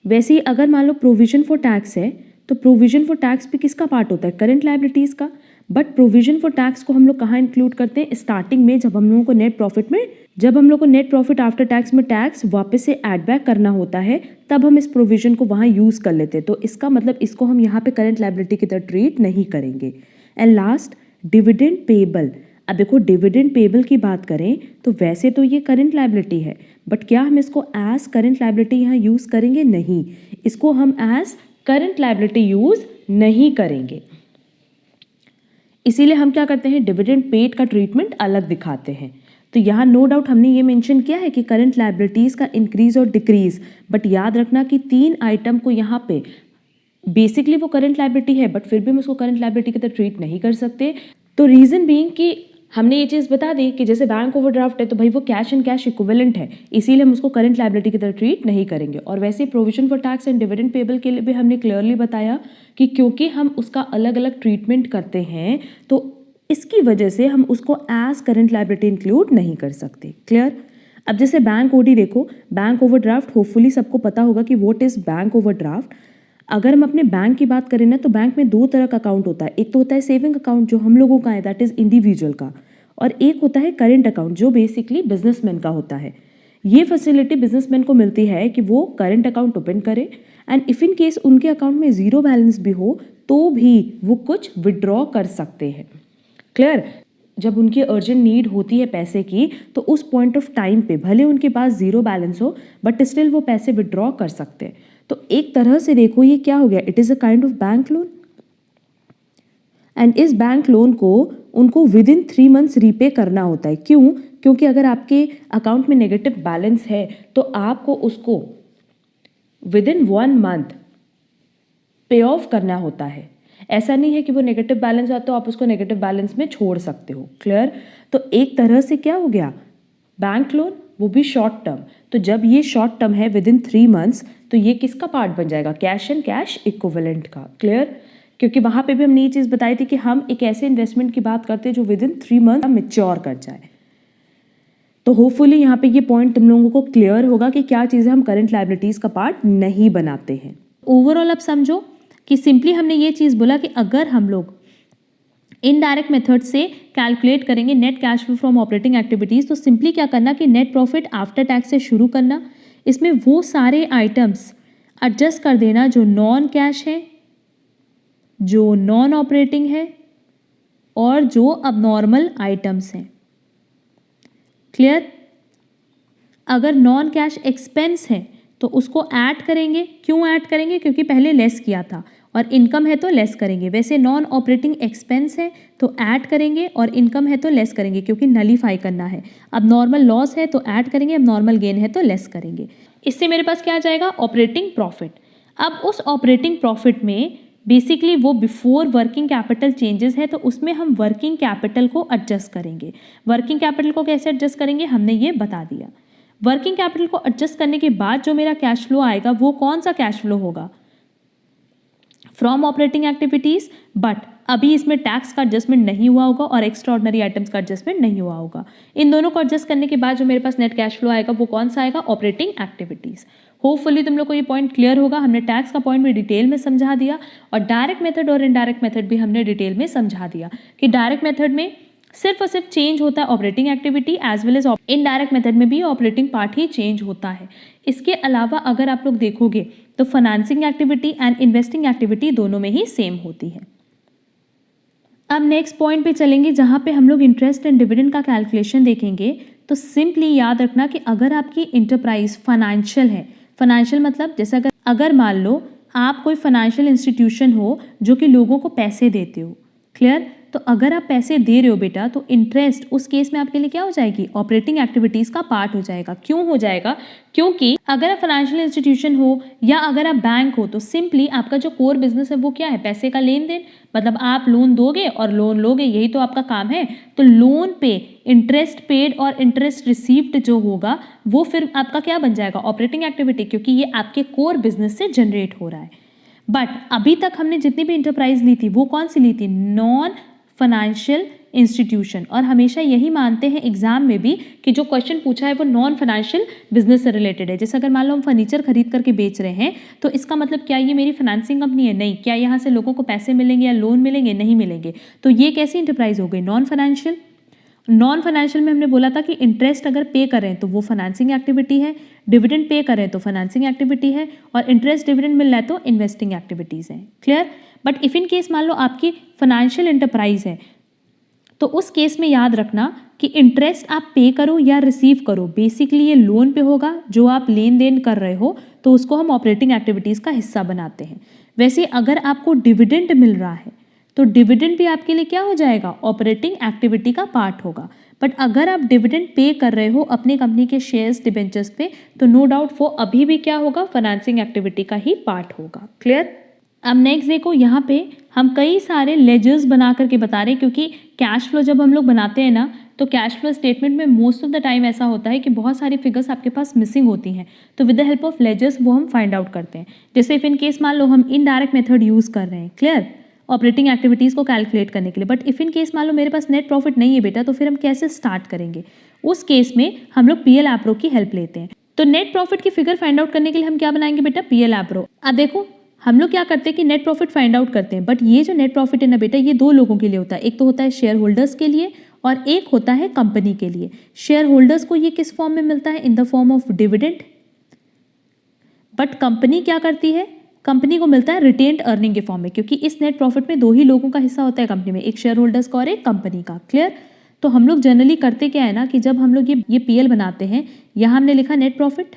वैसे ही अगर मान लो प्रोविजन फॉर टैक्स है, तो प्रोविजन फॉर टैक्स भी किसका पार्ट होता है? करंट लायबिलिटीज़ का। बट प्रोविजन फॉर टैक्स को हम लोग कहाँ इंक्लूड करते हैं? स्टार्टिंग में, जब हम लोगों को नेट प्रॉफिट में, जब हम लोग को नेट प्रॉफिट आफ्टर टैक्स में टैक्स वापस से ऐड बैक करना होता है, तब हम इस प्रोविजन को वहाँ यूज़ कर लेते हैं। तो इसका मतलब इसको हम यहाँ पे करंट लायबिलिटी की तरह ट्रीट नहीं करेंगे। And last, dividend payable. अब देखो, डिविडेंड पेएबल की बात करें तो वैसे तो ये करंट लायबिलिटी है, बट क्या हम इसको एज करंट लायबिलिटी यहाँ यूज़ करेंगे? नहीं, इसको हम एज करंट लायबिलिटी यूज़ नहीं करेंगे। इसीलिए हम क्या करते हैं? डिविडेंड पेड का ट्रीटमेंट अलग दिखाते हैं। तो यहाँ नो डाउट हमने ये मेंशन किया है कि करंट लायबिलिटीज़ का इंक्रीज और डिक्रीज, बट याद रखना कि 3 आइटम को यहाँ पे बेसिकली वो करंट लायबिलिटी है, बट फिर भी हम उसको करंट लायबिलिटी की तरह ट्रीट नहीं कर सकते। तो रीज़न बीइंग कि हमने ये चीज़ बता दी कि जैसे बैंक ओवरड्राफ्ट है तो भाई वो कैश एंड कैश इक्विवेलेंट है, इसीलिए हम उसको करंट लायबिलिटी की तरह ट्रीट नहीं करेंगे। और वैसे provision for tax and dividend payable के लिए भी हमने क्लियरली बताया कि क्योंकि हम उसका अलग अलग ट्रीटमेंट करते हैं, तो इसकी वजह से हम उसको एज करंट लायबिलिटी इंक्लूड नहीं कर सकते। क्लियर? अब जैसे बैंक ओडी देखो, बैंक ओवरड्राफ्ट, होपफुली सबको पता होगा कि व्हाट इज बैंक ओवरड्राफ्ट। अगर हम अपने बैंक की बात करें ना, तो बैंक में दो तरह का अकाउंट होता है। एक तो होता है सेविंग अकाउंट जो हम लोगों का है, दैट इज इंडिविजुअल का, और एक होता है करेंट अकाउंट जो बेसिकली बिजनेसमैन का होता है। ये फैसिलिटी बिजनेसमैन को मिलती है कि वो करेंट अकाउंट ओपन करे, एंड इफ इन केस उनके अकाउंट में जीरो बैलेंस भी हो तो भी वो कुछ विड्रॉ कर सकते हैं। क्लियर? जब उनकी अर्जेंट नीड होती है पैसे की, तो उस पॉइंट ऑफ टाइम पे भले उनके पास जीरो बैलेंस हो बट स्टिल वो पैसे विड्रॉ कर सकते हैं। तो एक तरह से देखो ये क्या हो गया, it is a kind of bank loan, and इस बैंक लोन को उनको विद इन 3 मंथ्स रीपे करना होता है। क्यों? क्योंकि अगर आपके अकाउंट में नेगेटिव बैलेंस है तो आपको उसको विद इन 1 मंथ पे ऑफ करना होता है। ऐसा नहीं है कि वो नेगेटिव बैलेंस आता तो आप उसको नेगेटिव बैलेंस में छोड़ सकते हो। क्लियर? तो एक तरह से क्या हो गया, बैंक लोन, वो भी शॉर्ट टर्म। तो जब ये शॉर्ट टर्म है विद इन 3 मंथ्स, तो ये किसका पार्ट बन जाएगा, कैश एंड कैश इक्विवेलेंट का। क्लियर? क्योंकि वहाँ पे भी हमने ये चीज़ बताई थी कि हम एक ऐसे इन्वेस्टमेंट की बात करते हैं जो विद इन 3 मंथ मैच्योर कर जाए। तो होपफुली यहाँ पे ये पॉइंट तुम लोगों को क्लियर होगा कि क्या चीज़ें हम करंट लायबिलिटीज़ का पार्ट नहीं बनाते हैं। ओवरऑल अब समझो कि सिंपली हमने ये चीज़ बोला कि अगर हम लोग इनडायरेक्ट मेथड से कैलकुलेट करेंगे net cash flow from operating activities, तो सिंपली क्या करना कि नेट प्रॉफिट आफ्टर टैक्स से शुरू करना, इसमें वो सारे आइटम्स एडजस्ट कर देना जो नॉन कैश है, जो नॉन ऑपरेटिंग है और जो अबनॉर्मल आइटम्स हैं। क्लियर? अगर नॉन कैश एक्सपेंस है तो उसको ऐड करेंगे। क्यों ऐड करेंगे? क्योंकि पहले लेस किया था, और इनकम है तो लेस करेंगे। वैसे नॉन ऑपरेटिंग एक्सपेंस है तो ऐड करेंगे, और इनकम है तो लेस करेंगे क्योंकि नलीफाई करना है। अब नॉर्मल लॉस है तो ऐड करेंगे, अब नॉर्मल गेन है तो लेस करेंगे। इससे मेरे पास क्या आ जाएगा, ऑपरेटिंग प्रॉफिट। अब उस ऑपरेटिंग प्रॉफिट में बेसिकली वो बिफोर वर्किंग कैपिटल चेंजेस है, तो उसमें हम वर्किंग कैपिटल को एडजस्ट करेंगे। वर्किंग कैपिटल को कैसे एडजस्ट करेंगे हमने ये बता दिया। वर्किंग कैपिटल को एडजस्ट करने के बाद जो मेरा कैश फ्लो आएगा वो कौन सा कैश फ्लो होगा, फ्रॉम ऑपरेटिंग एक्टिविटीज। बट अभी इसमें टैक्स का एडजस्टमेंट नहीं हुआ होगा और एक्स्ट्रा ऑर्डिनरी आइटम्स का एडजस्टमेंट नहीं हुआ होगा। इन दोनों को एडजस्ट करने के बाद जो मेरे पास नेट कैश फ्लो आएगा वो कौन सा आएगा, ऑपरेटिंग एक्टिविटीज। होपफुली तुम लोग को ये पॉइंट क्लियर होगा। हमने टैक्स का पॉइंट भी डिटेल में समझा दिया, और डायरेक्ट मेथड और इनडायरेक्ट मेथड भी हमने डिटेल में समझा दिया कि डायरेक्ट मेथड में सिर्फ और सिर्फ चेंज होता है operating activity, as well as indirect method में भी ऑपरेटिंग पार्ट ही चेंज होता है। इसके अलावा अगर आप लोग देखोगे तो financing activity and investing activity दोनों में ही सेम होती है। अब नेक्स्ट पॉइंट पे चलेंगे जहाँ पे हम लोग इंटरेस्ट एंड डिविडेंड का कैलकुलेशन देखेंगे। तो सिंपली याद रखना कि अगर आपकी इंटरप्राइज फाइनेंशियल है, फाइनेंशियल मतलब जैसे अगर मान लो आप कोई फाइनेंशियल इंस्टीट्यूशन हो जो कि लोगों को पैसे देते हो। क्लियर? तो अगर आप पैसे दे रहे हो बेटा, तो इंटरेस्ट उस केस में आपके लिए क्या हो जाएगी, ऑपरेटिंग एक्टिविटीज़ का पार्ट हो जाएगा। क्यों हो जाएगा? क्योंकि अगर आप फाइनेंशियल इंस्टीट्यूशन हो या अगर आप बैंक हो, तो सिंपली आपका जो कोर बिजनेस है वो क्या है, पैसे का लेन देन। मतलब आप लोन दोगे और लोन लोगे, यही तो आपका काम है। तो लोन पे इंटरेस्ट पेड और इंटरेस्ट रिसीव्ड जो होगा वो फिर आपका क्या बन जाएगा, ऑपरेटिंग एक्टिविटी, क्योंकि ये आपके कोर बिजनेस से जनरेट हो रहा है। बट अभी तक हमने जितनी भी इंटरप्राइज ली थी वो कौन सी ली थी, नॉन फाइनेंशियल इंस्टीट्यूशन। और हमेशा यही मानते हैं एग्जाम में भी कि जो क्वेश्चन पूछा है वो नॉन फाइनेंशियल बिजनेस से रिलेटेड है। जैसे अगर मान लो हम फर्नीचर खरीद करके बेच रहे हैं, तो इसका मतलब क्या ये मेरी फाइनेंसिंग कंपनी है? नहीं। क्या यहाँ से लोगों को पैसे मिलेंगे या लोन मिलेंगे? नहीं मिलेंगे। तो ये कैसी इंटरप्राइज हो गई, नॉन फाइनेंशियल। नॉन फाइनेंशियल में हमने बोला था कि इंटरेस्ट अगर पे करें तो वो फाइनेंसिंग एक्टिविटी है, डिविडेंड पे करें तो फाइनेंसिंग एक्टिविटी है, और इंटरेस्ट डिविडेंड मिल रहा है तो इन्वेस्टिंग एक्टिविटीज़ हैं। Clear? But if in case मान लो आपकी फाइनेंशियल इंटरप्राइज है, तो उस केस में याद रखना कि इंटरेस्ट आप पे करो या रिसीव करो, बेसिकली ये लोन पे होगा जो आप लेन देन कर रहे हो, तो उसको हम ऑपरेटिंग एक्टिविटीज़ का हिस्सा बनाते हैं। वैसे अगर आपको डिविडेंड मिल रहा है तो डिविडेंड भी आपके लिए क्या हो जाएगा, ऑपरेटिंग एक्टिविटी का पार्ट होगा। बट अगर आप डिविडेंड पे कर रहे हो अपनी कंपनी के शेयर्स डिबेंचर्स पे, तो नो डाउट वो अभी भी क्या होगा, फाइनेंसिंग एक्टिविटी का ही पार्ट होगा। क्लियर? अब नेक्स्ट देखो, यहाँ पे हम कई सारे लेजर्स बना करके बता रहे हैं, क्योंकि कैश फ्लो जब हम लोग बनाते हैं ना, तो कैश फ्लो स्टेटमेंट में मोस्ट ऑफ द टाइम ऐसा होता है कि बहुत सारी फिगर्स आपके पास मिसिंग होती हैं। तो with the help of ledgers वो हम फाइंड आउट करते हैं। जैसे इफ इन केस मान लो हम इनडायरेक्ट मेथड यूज़ कर रहे हैं। क्लियर? ऑपरेटिंग एक्टिविटीज़ को कैलकुलेट करने के लिए। बट इफ़ इन केस मान लो मेरे पास नेट प्रॉफिट नहीं है बेटा, तो फिर हम कैसे स्टार्ट करेंगे? उस केस में हम लोग पीएल एप्रो की हेल्प लेते हैं। तो नेट प्रॉफिट की फिगर फाइंड आउट करने के लिए हम क्या बनाएंगे बेटा? PL appro. अब देखो हम लोग क्या करते हैं कि नेट प्रॉफिट फाइंड आउट करते हैं, बट ये जो नेट प्रॉफिट है ना बेटा, ये दो लोगों के लिए होता है। एक तो होता है शेयर होल्डर्स के लिए और एक होता है कंपनी के लिए। शेयर होल्डर्स को ये किस फॉर्म में मिलता है? In the form of dividend. But company क्या करती है? कंपनी को मिलता है रिटेन्ड अर्निंग के फॉर्म में, क्योंकि इस नेट प्रॉफिट में दो ही लोगों का हिस्सा होता है कंपनी में, एक शेयर होल्डर्स का और एक कंपनी का। क्लियर? तो हम लोग जनरली करते क्या है ना कि जब हम लोग ये पीएल बनाते हैं, यहाँ हमने लिखा नेट प्रॉफिट,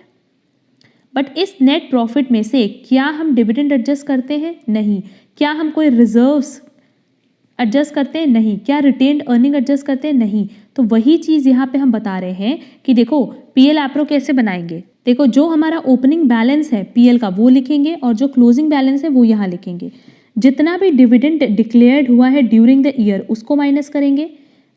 बट इस नेट प्रॉफिट में से क्या हम डिविडेंड एडजस्ट करते हैं? नहीं। क्या हम कोई रिजर्व्स एडजस्ट करते हैं? नहीं। क्या रिटेन्ड अर्निंग एडजस्ट करते हैं? नहीं। तो वही चीज़ यहाँ पे हम बता रहे हैं कि देखो पीएल एप्रो कैसे बनाएंगे। देखो जो हमारा ओपनिंग बैलेंस है पीएल का वो लिखेंगे और जो क्लोजिंग बैलेंस है वो यहाँ लिखेंगे। जितना भी डिविडेंड डिक्लेयर्ड हुआ है ड्यूरिंग द ईयर उसको माइनस करेंगे,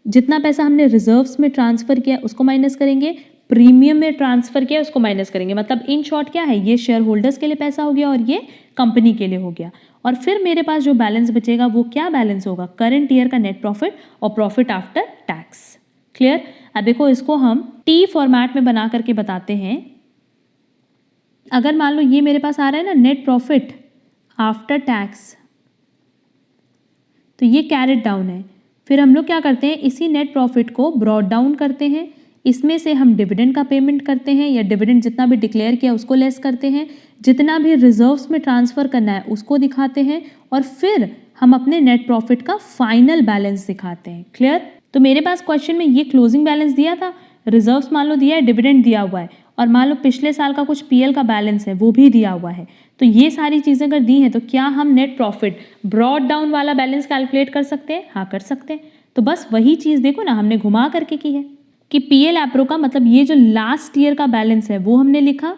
जितना पैसा हमने रिजर्व्स में ट्रांसफर किया उसको माइनस करेंगे, प्रीमियम में ट्रांसफर किया उसको माइनस करेंगे। मतलब इन शॉर्ट क्या है, ये शेयर होल्डर्स के लिए पैसा हो गया और ये कंपनी के लिए हो गया। और फिर मेरे पास जो बैलेंस बचेगा वो क्या बैलेंस होगा? करंट ईयर का नेट प्रॉफिट और प्रॉफिट आफ्टर टैक्स। क्लियर? अब देखो इसको हम टी फॉर्मेट में बना करके बताते हैं। अगर मान लो ये मेरे पास आ रहा है ना नेट प्रॉफिट आफ्टर टैक्स, तो ये कैरेट डाउन है। फिर हम लोग क्या करते हैं, इसी नेट प्रॉफिट को ब्रॉड डाउन करते हैं। इसमें से हम डिविडेंड का पेमेंट करते हैं या डिविडेंड जितना भी डिक्लेयर किया उसको लेस करते हैं, जितना भी रिजर्व्स में ट्रांसफ़र करना है उसको दिखाते हैं और फिर हम अपने नेट प्रॉफिट का फाइनल बैलेंस दिखाते हैं। क्लियर? तो मेरे पास क्वेश्चन में ये क्लोजिंग बैलेंस दिया था, रिजर्व्स मान लो दिया है, डिविडेंड दिया हुआ है और मान लो पिछले साल का कुछ पीएल का बैलेंस है वो भी दिया हुआ है। तो ये सारी चीज़ें अगर दी हैं तो क्या हम नेट प्रॉफिट ब्रॉड डाउन वाला बैलेंस कैलकुलेट कर सकते हैं? हाँ कर सकते हैं। तो बस वही चीज़ देखो ना हमने घुमा करके की है कि पीएल एप्रो का मतलब ये जो लास्ट ईयर का बैलेंस है वो हमने लिखा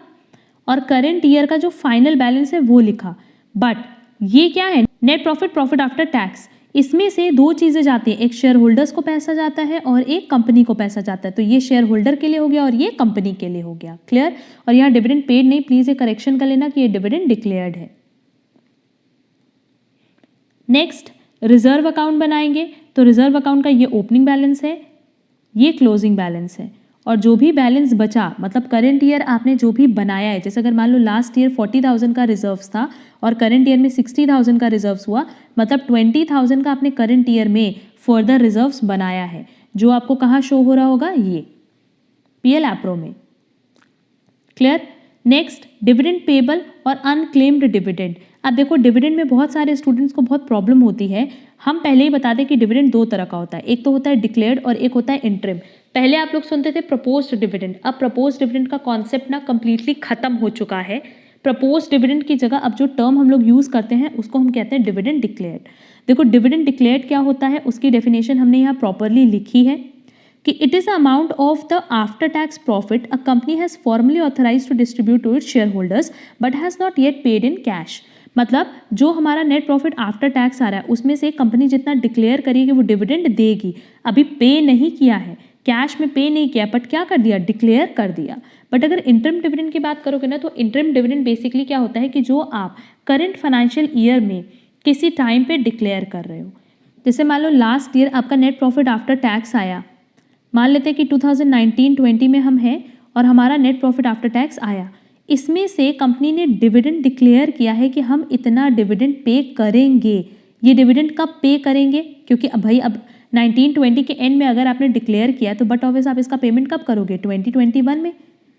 और करंट ईयर का जो फाइनल बैलेंस है वो लिखा। बट ये क्या है? Net profit, profit after tax. इसमें से दो चीज़ें जाती हैं, एक शेयर होल्डर्स को पैसा जाता है और एक कंपनी को पैसा जाता है। तो ये शेयर होल्डर के लिए हो गया और ये कंपनी के लिए हो गया। क्लियर? और यहाँ डिविडेंड पेड नहीं, प्लीज़ ये करेक्शन कर लेना कि ये डिविडेंड डिक्लेयर्ड है। नेक्स्ट रिजर्व अकाउंट बनाएंगे। तो रिजर्व अकाउंट का ये ओपनिंग बैलेंस है, ये क्लोजिंग बैलेंस है और जो भी बैलेंस बचा मतलब करंट ईयर आपने जो भी बनाया है, जैसे अगर मान लो लास्ट ईयर 40,000 का रिजर्व्स था और करंट ईयर में 60,000 का रिजर्व्स हुआ, मतलब 20,000 का आपने करंट ईयर में फर्दर रिजर्व्स बनाया है, जो आपको कहाँ शो हो रहा होगा? ये पीएल एप्रो में। क्लियर? नेक्स्ट डिविडेंड पेबल और अनक्लेम्ड डिविडेंड। अब देखो डिविडेंड में बहुत सारे स्टूडेंट्स को बहुत प्रॉब्लम होती है। हम पहले ही बता दें कि डिविडेंड दो तरह का होता है, एक तो होता है डिक्लेयर्ड और एक होता है इंटरिम। पहले आप लोग सुनते थे प्रपोज्ड डिविडेंड, अब प्रपोज्ड डिविडेंड का कॉन्सेप्ट ना कंप्लीटली खत्म हो चुका है। प्रपोज्ड डिविडेंड की जगह अब जो टर्म हम लोग यूज़ करते हैं उसको हम कहते हैं डिविडेंड डिक्लेयर्ड। देखो डिविडेंड डिक्लेयर्ड क्या होता है उसकी डेफिनेशन हमने यहाँ प्रॉपरली लिखी है कि it is amount of the after tax profit a company has formally authorise to distribute to its share holders but has not yet paid in cash. मतलब जो हमारा नेट प्रॉफिट आफ्टर टैक्स आ रहा है उसमें से कंपनी जितना declare करेगी वो डिविडेंड देगी। अभी पे नहीं किया है, कैश में पे नहीं किया, बट क्या कर दिया? डिक्लेयर कर दिया। बट अगर इंटरिम डिविडेंड की बात करोगे ना तो इंटरिम डिविडेंड बेसिकली क्या होता है कि जो आप करंट फाइनेंशियल ईयर में किसी टाइम पे डिक्लेयर कर रहे हो। जैसे मान लो लास्ट ईयर आपका नेट प्रॉफिट आफ्टर टैक्स आया, मान लेते हैं कि 2019-20 में हम हैं और हमारा नेट प्रॉफिट आफ्टर टैक्स आया, इसमें से कंपनी ने डिविडेंड डिक्लेयर किया है कि हम इतना डिविडेंड पे करेंगे। ये डिविडेंड कब पे करेंगे? क्योंकि अब भाई अब 19-20 के एंड में अगर आपने डिक्लेयर किया तो बट ऑब्वियस आप इसका पेमेंट कब करोगे? 2021 में।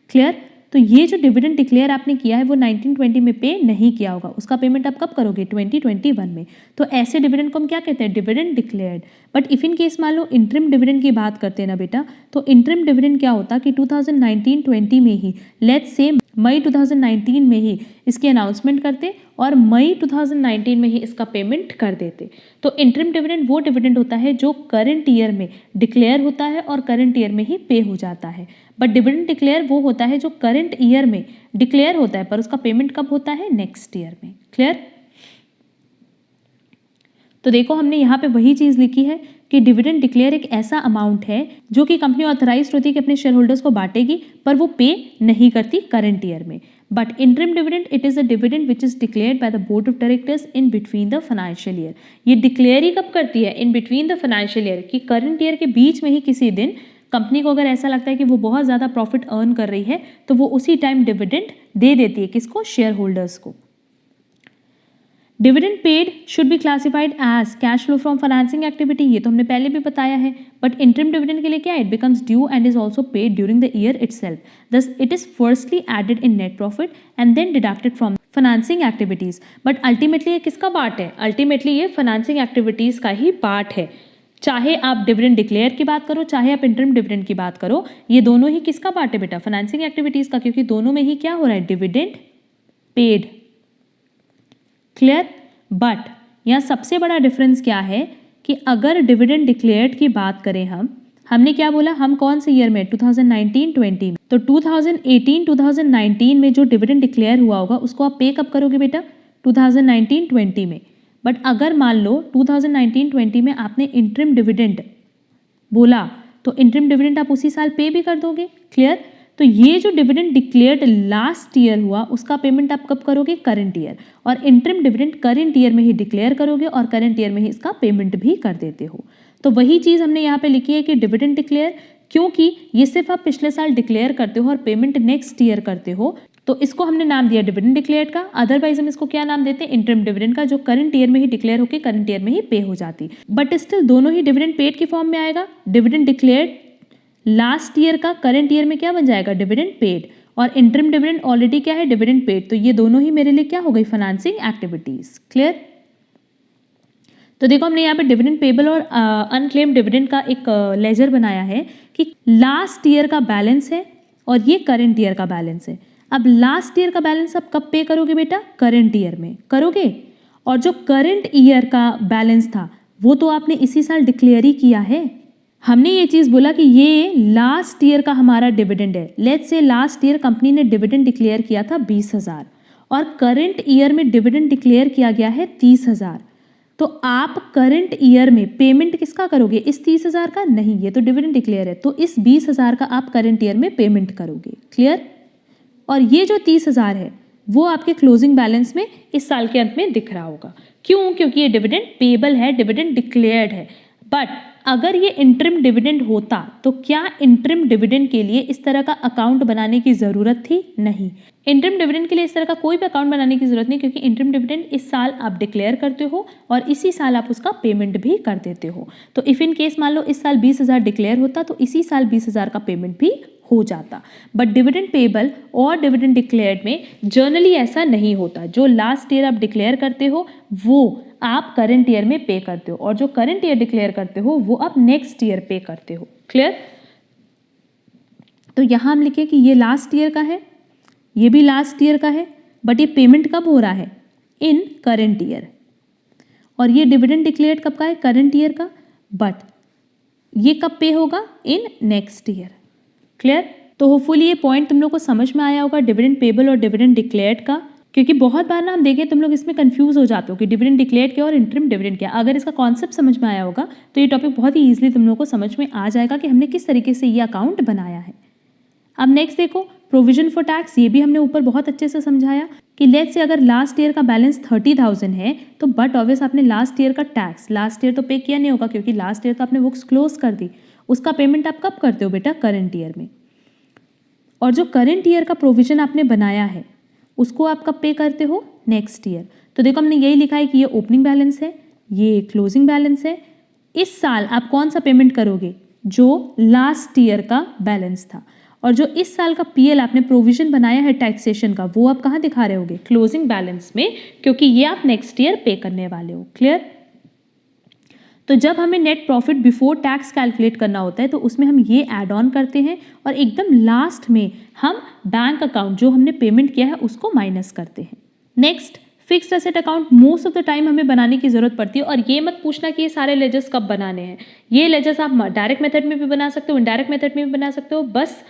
क्लियर? तो ये जो डिविडेंड डिक्लेयर आपने किया है वो 19-20 में पे नहीं किया होगा, उसका पेमेंट आप कब करोगे? 2021 में। तो ऐसे डिविडेंड को हम क्या कहते हैं? Dividend declared. But if in case मान लो इंटरिम डिविडेंड की बात करते हैं ना बेटा, तो इंटरिम डिविडेंड क्या होता कि 2019-20 में ही, लेट्स से मई 2019 में ही इसकी अनाउंसमेंट करते और मई 2019 में ही इसका पेमेंट कर देते। तो इंटरिम डिविडेंड वो डिविडेंड होता है जो करंट ईयर में डिक्लेयर होता है और करंट ईयर में ही पे हो जाता है। बट डिविडेंड डिक्लेयर वो होता है जो करंट ईयर में डिक्लेयर होता है पर उसका पेमेंट कब होता है? नेक्स्ट ईयर में। क्लियर? तो देखो हमने यहाँ पे वही चीज़ लिखी है कि डिविडेंड डिक्लेयर एक ऐसा अमाउंट है जो कि कंपनी ऑथराइज्ड होती है कि अपने शेयर होल्डर्स को बांटेगी, पर वो पे नहीं करती करंट ईयर में। But interim dividend it is a dividend which is declared by the board of directors in between the financial year. ये डिक्लेयर ही कब करती है? In between the financial year, कि करंट ईयर के बीच में ही किसी दिन कंपनी को अगर ऐसा लगता है कि वो बहुत ज़्यादा प्रॉफिट अर्न कर रही है तो वो उसी टाइम डिविडेंड दे देती है। किसको? शेयर होल्डर्स को। Dividend paid should be classified as cash flow from financing activity, ये तो हमने पहले भी बताया है। बट इंटरिम डिविडेंड के लिए क्या? It becomes due and is also paid during the year itself, thus it is firstly added in net profit and then deducted from financing activities. But ultimately ये किसका पार्ट है? Ultimately ये financing activities का ही part है। चाहे आप dividend declare की बात करो, चाहे आप इंटरिम डिविडेंड की बात करो, ये दोनों ही किसका पार्ट है बेटा? फाइनेंसिंग एक्टिविटीज का, क्योंकि दोनों में ही क्या हो रहा है? Dividend paid. क्लियर? बट यहाँ सबसे बड़ा डिफरेंस क्या है कि अगर डिविडेंड डिक्लेयर्ड की बात करें, हमने क्या बोला? हम कौन से ईयर में? 2019-20 में। तो 2018-2019 में जो डिविडेंड डिक्लेयर हुआ होगा उसको आप पे कब करोगे बेटा? 2019-20 में। बट अगर मान लो 2019-20 में आपने इंटरिम डिविडेंड बोला तो इंटरिम डिविडेंड आप उसी साल पे भी कर दोगे। क्लियर? तो ये जो डिविडेंड डिक्लेयर्ड लास्ट ईयर हुआ उसका पेमेंट आप कब करोगे? Current year. और इंटरिम डिविडेंड करंट ईयर में ही डिक्लेयर करोगे और करंट ईयर में ही इसका पेमेंट भी कर देते हो। तो वही चीज़ हमने यहाँ पे लिखी है कि डिविडेंड डिक्लेयर, क्योंकि ये सिर्फ आप पिछले साल डिक्लेयर करते हो और पेमेंट नेक्स्ट ईयर करते हो, तो इसको हमने नाम दिया डिविडेंड डिक्लेयर्ड का। अदरवाइज हम इसको क्या नाम देते हैं? इंटरिम डिविडेंड का, जो करंट ईयर में ही डिक्लेयर होकर करंट ईयर में ही पे हो जाती। बट स्टिल दोनों ही डिविडेंड पेड के फॉर्म में आएगा। डिविडेंड डिक्लेयर्ड लास्ट ईयर का करंट ईयर में क्या बन जाएगा? Dividend paid. और इंटरिम डिविडेंड ऑलरेडी क्या है? Dividend paid. तो ये दोनों ही मेरे लिए क्या हो गई? Financing activities. क्लियर? तो देखो हमने यहाँ पे डिविडेंड पेबल और अनक्लेम्ड डिविडेंड का एक लेजर बनाया है कि लास्ट ईयर का बैलेंस है और ये करंट ईयर का बैलेंस है। अब लास्ट ईयर का बैलेंस आप कब पे करोगे बेटा? करंट ईयर में करोगे। और जो करंट ईयर का बैलेंस था वो तो आपने इसी साल डिक्लेयर ही किया है। हमने ये चीज़ बोला कि ये लास्ट ईयर का हमारा डिविडेंड है। Let's say last year company ने डिविडेंड डिक्लेयर किया था 20,000 और करंट ईयर में डिविडेंड डिक्लेयर किया गया है 30,000। तो आप करंट ईयर में पेमेंट किसका करोगे? इस 30,000 का नहीं, ये तो डिविडेंड डिक्लेयर है, तो इस 20,000 का आप करंट ईयर में पेमेंट करोगे। क्लियर? और ये जो 30,000 है वो आपके क्लोजिंग बैलेंस में इस साल के अंत में दिख रहा होगा। क्यों? क्योंकि ये डिविडेंड पेबल है, डिविडेंड डिक्लेयर्ड है। बट अगर ये इंटरिम डिविडेंड होता तो क्या इंटरिम डिविडेंड के लिए इस तरह का अकाउंट बनाने की ज़रूरत थी? नहीं, इंटरिम डिविडेंड के लिए इस तरह का कोई भी अकाउंट बनाने की ज़रूरत नहीं, क्योंकि इंटरिम डिविडेंड इस साल आप डिक्लेयर करते हो और इसी साल आप उसका पेमेंट भी कर देते हो। तो इफ़ इन केस मान लो इस साल 20,000 डिक्लेयर होता तो इसी साल 20,000 का पेमेंट भी हो जाता। बट डिविडेंड पेबल और डिविडेंड डिक्लेयर्ड में जनरली ऐसा नहीं होता। जो लास्ट ईयर आप डिक्लेयर करते हो वो आप करंट ईयर में पे करते हो और जो करंट ईयर डिक्लेयर करते हो वो आप नेक्स्ट ईयर पे करते हो। क्लियर? तो यहाँ हम लिखे कि ये लास्ट ईयर का है, ये भी लास्ट ईयर का है, बट ये पेमेंट कब हो रहा है? इन करंट ईयर। और ये डिविडेंड डिक्लेयर्ड कब का है? करंट ईयर का। बट ये कब पे होगा? In next year. क्लियर? तो होपफुली ये पॉइंट तुम लोग को समझ में आया होगा डिविडेंड पेबल और डिविडेंड डिक्लेयर्ड का, क्योंकि बहुत बार ना हम देखें तुम लोग इसमें कंफ्यूज हो जाते हो कि डिविडेंड डिक्लेयर्ड क्या और इंटरिम डिविडेंड क्या। अगर इसका कॉन्सेप्ट समझ में आया होगा तो ये टॉपिक बहुत ही ईजिली तुम लोग को समझ में आ जाएगा कि हमने किस तरीके से ये अकाउंट बनाया है। अब नेक्स्ट देखो प्रोविजन फॉर टैक्स। ये भी हमने ऊपर बहुत अच्छे से समझाया कि लेट्स से अगर लास्ट ईयर का बैलेंस 30,000 है तो बट ऑब्वियस आपने लास्ट ईयर का टैक्स लास्ट ईयर तो पे किया नहीं होगा, क्योंकि लास्ट ईयर तो आपने बुक्स क्लोज कर दी। उसका पेमेंट आप कब करते हो बेटा? करंट ईयर में। और जो करंट ईयर का प्रोविजन आपने बनाया है उसको आप कब पे करते हो? Next year. तो देखो हमने यही लिखा है कि ये ओपनिंग बैलेंस है, ये क्लोजिंग बैलेंस है। इस साल आप कौन सा पेमेंट करोगे? जो लास्ट ईयर का बैलेंस था। और जो इस साल का पीएल आपने प्रोविजन बनाया है टैक्सेशन का वो आप कहाँ दिखा रहे होगे? क्लोजिंग बैलेंस में, क्योंकि ये आप नेक्स्ट ईयर पे करने वाले हो। क्लियर? तो जब हमें net profit before tax calculate करना होता है तो उसमें हम ये ऐड ऑन करते हैं और एकदम लास्ट में हम बैंक अकाउंट जो हमने पेमेंट किया है उसको माइनस करते हैं। Next fixed asset account most of the time हमें बनाने की जरूरत पड़ती है। और ये मत पूछना कि ये सारे लेजर्स कब बनाने हैं। ये लेजर्स आप डायरेक्ट मेथड में भी बना सकते हो, इनडायरेक्ट मेथड में भी बना सकते हो। बस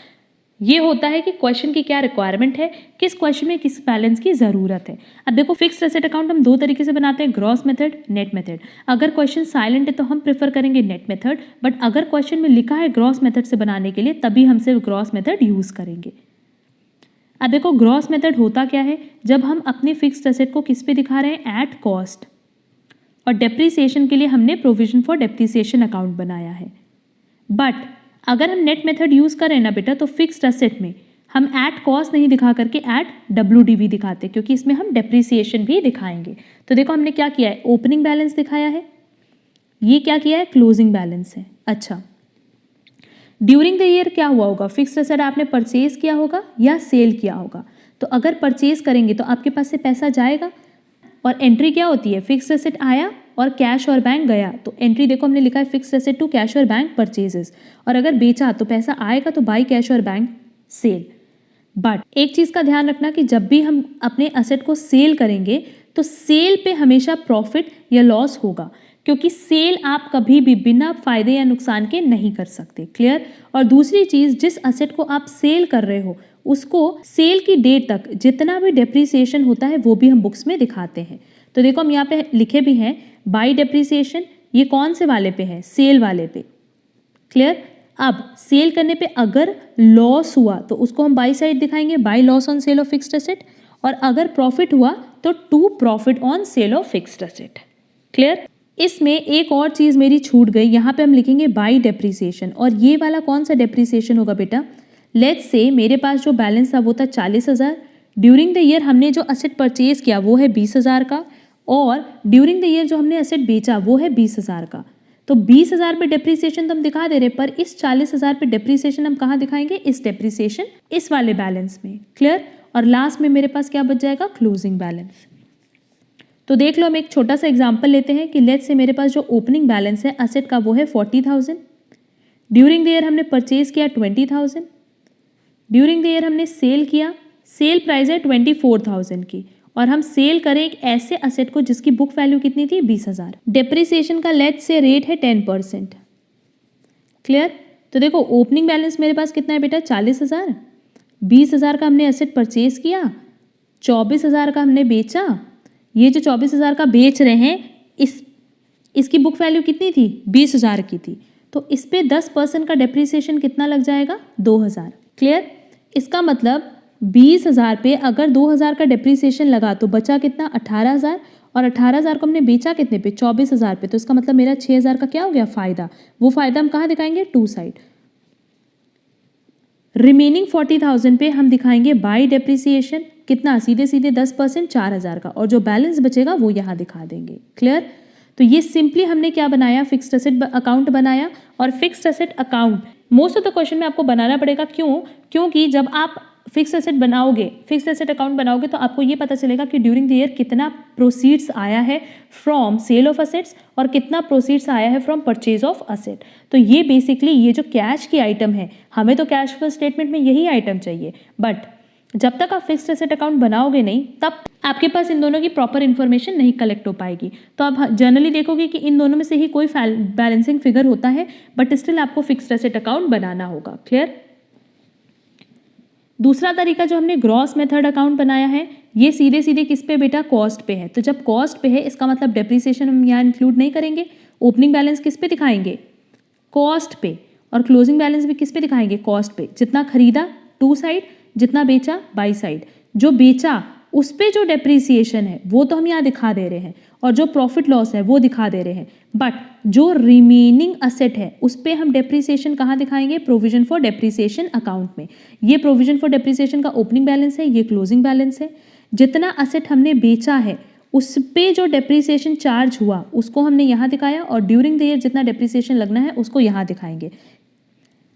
ये होता है कि क्वेश्चन की क्या रिक्वायरमेंट है, किस क्वेश्चन में किस बैलेंस की ज़रूरत है। अब देखो फिक्स्ड एसेट अकाउंट हम दो तरीके से बनाते हैं, ग्रॉस मेथड, नेट मेथड। अगर क्वेश्चन साइलेंट है तो हम प्रेफर करेंगे नेट मेथड, बट अगर क्वेश्चन में लिखा है ग्रॉस मेथड से बनाने के लिए तभी हम सिर्फ ग्रॉस मेथड यूज़ करेंगे। अब देखो ग्रॉस मेथड होता क्या है, जब हम अपने फिक्स्ड एसेट को किस पे दिखा रहे हैं, एट कॉस्ट, और डेप्रिसिएशन के लिए हमने प्रोविजन फॉर डेप्रिसिएशन अकाउंट बनाया है। बट अगर हम नेट मेथड यूज़ करें ना बेटा, तो फिक्स्ड एसेट में हम एट कॉस्ट नहीं दिखा करके एट WDV दिखाते, क्योंकि इसमें हम डेप्रिसिएशन भी दिखाएंगे। तो देखो हमने क्या किया है, ओपनिंग बैलेंस दिखाया है, ये क्या किया है, क्लोजिंग बैलेंस है। अच्छा, ड्यूरिंग द ईयर क्या हुआ होगा, फिक्स्ड एसेट आपने परचेज किया होगा या सेल किया होगा। तो अगर परचेज करेंगे तो आपके पास से पैसा जाएगा, और एंट्री क्या होती है, फिक्स्ड एसेट आया और कैश और बैंक गया। तो एंट्री देखो हमने लिखा है फिक्स्ड एसेट टू कैश और बैंक परचेजेस, और अगर बेचा तो पैसा आएगा तो बाई कैश और बैंक सेल। बट एक चीज़ का ध्यान रखना कि जब भी हम अपने एसेट को सेल करेंगे तो सेल पे हमेशा प्रॉफिट या लॉस होगा, क्योंकि सेल आप कभी भी बिना फायदे या नुकसान के नहीं कर सकते। क्लियर। और दूसरी चीज़, जिस एसेट को आप सेल कर रहे हो उसको सेल की डेट तक जितना भी डेप्रिसिएशन होता है वो भी हम बुक्स में दिखाते हैं। तो देखो हम यहाँ पे लिखे भी हैं बाई डेप्रिसिएशन, ये कौन से वाले पे है, सेल वाले पे। क्लियर। अब सेल करने पे अगर लॉस हुआ तो उसको हम बाई साइड दिखाएंगे, by loss on sale of fixed asset, और अगर प्रॉफिट हुआ तो to profit on sale of fixed asset. Clear. इसमें एक और चीज़ मेरी छूट गई, यहाँ पे हम लिखेंगे बाई डेप्रिसिएशन, और ये वाला कौन सा डेप्रिसिएशन होगा बेटा, लेट्स से मेरे पास जो बैलेंस था वो था 40,000, ड्यूरिंग द ईयर हमने जो एसेट परचेज किया वो है 20,000 का, और ड्यूरिंग द ईयर जो हमने एसेट बेचा वो है 20,000 का। तो 20,000 पे डेप्रिसिएशन तो हम दिखा दे रहे, पर इस 40,000 पे डेप्रिसिएशन हम कहाँ दिखाएंगे, इस डेप्रिसिएशन इस वाले बैलेंस में। क्लियर। और लास्ट में मेरे पास क्या बच जाएगा, क्लोजिंग बैलेंस। तो देख लो हम एक छोटा सा एग्जांपल लेते हैं कि लेट्स से मेरे पास जो ओपनिंग बैलेंस है एसेट का वो है 40,000, ड्यूरिंग द ईयर हमने परचेज किया 20,000, ड्यूरिंग द ईयर हमने सेल किया, सेल प्राइस है 24,000 की, और हम सेल करें एक ऐसे असेट को जिसकी बुक वैल्यू कितनी थी, 20,000। डेप्रिसिएशन का लेट से रेट है 10%। क्लियर। तो देखो ओपनिंग बैलेंस मेरे पास कितना है बेटा, 40,000, 20,000 का हमने एसेट परचेज किया, 24,000 का हमने बेचा। ये जो 24,000 का बेच रहे हैं इसकी बुक वैल्यू कितनी थी, 20,000 की थी, तो इस पे 10% का डेप्रिसिएशन कितना लग जाएगा, 2,000। क्लियर। इसका मतलब 20,000 पे अगर 2,000 का डेप्रिसिएशन लगा तो बचा कितना, 18,000, और 18,000 को हमने बेचा कितने पे, 24,000 पे, तो इसका मतलब मेरा 6,000 का क्या हो गया, फायदा। वो फायदा हम कहाँ दिखाएंगे, टू साइड। रिमेनिंग 40,000 पे हम दिखाएंगे बाई डेप्रिसिएशन, कितना, सीधे सीधे 10%, 4,000 का, और जो बैलेंस बचेगा वो यहाँ दिखा देंगे। क्लियर। तो ये सिंपली हमने क्या बनाया, फिक्स्ड एसेट अकाउंट बनाया। और fixed asset account most of the question में आपको बनाना पड़ेगा, क्यों, क्योंकि जब आप फिक्स्ड एसेट बनाओगे, फिक्स्ड एसेट अकाउंट बनाओगे तो आपको ये पता चलेगा कि ड्यूरिंग द ईयर कितना प्रोसीड्स आया है फ्रॉम सेल ऑफ असेट्स और कितना प्रोसीड्स आया है फ्रॉम परचेज ऑफ असेट। तो ये बेसिकली ये जो कैश की आइटम है, हमें तो कैश फ्लो स्टेटमेंट में यही आइटम चाहिए, बट जब तक आप फिक्स्ड एसेट अकाउंट बनाओगे नहीं तब आपके पास इन दोनों की प्रॉपर इन्फॉर्मेशन नहीं कलेक्ट हो पाएगी। तो आप जनरली देखोगे कि इन दोनों में से ही कोई बैलेंसिंग फिगर होता है, बट स्टिल आपको फिक्स्ड एसेट अकाउंट बनाना होगा। क्लियर। दूसरा तरीका जो हमने ग्रॉस मेथड अकाउंट बनाया है, ये सीधे सीधे किस पे बेटा, कॉस्ट पे है। तो जब कॉस्ट पे है इसका मतलब डेप्रिसिएशन हम यहाँ इंक्लूड नहीं करेंगे। ओपनिंग बैलेंस किस पे दिखाएंगे, कॉस्ट पे, और क्लोजिंग बैलेंस भी किस पे दिखाएंगे, कॉस्ट पे। जितना खरीदा टू साइड, जितना बेचा बाई साइड। जो बेचा उस पे जो डेप्रिसिएशन है वो तो हम यहाँ दिखा दे रहे हैं, और जो प्रॉफिट लॉस है वो दिखा दे रहे हैं, बट जो रिमेनिंग असेट है उस पे हम डेप्रिसिएशन कहाँ दिखाएंगे, प्रोविजन फॉर डेप्रिसिएशन अकाउंट में। ये प्रोविजन फॉर डेप्रिसिएशन का ओपनिंग बैलेंस है, ये क्लोजिंग बैलेंस है। जितना असेट हमने बेचा है उस पे जो डेप्रिसिएशन चार्ज हुआ उसको हमने यहाँ दिखाया, और ड्यूरिंग द ईयर जितना डेप्रिसिएशन लगना है उसको यहाँ दिखाएंगे।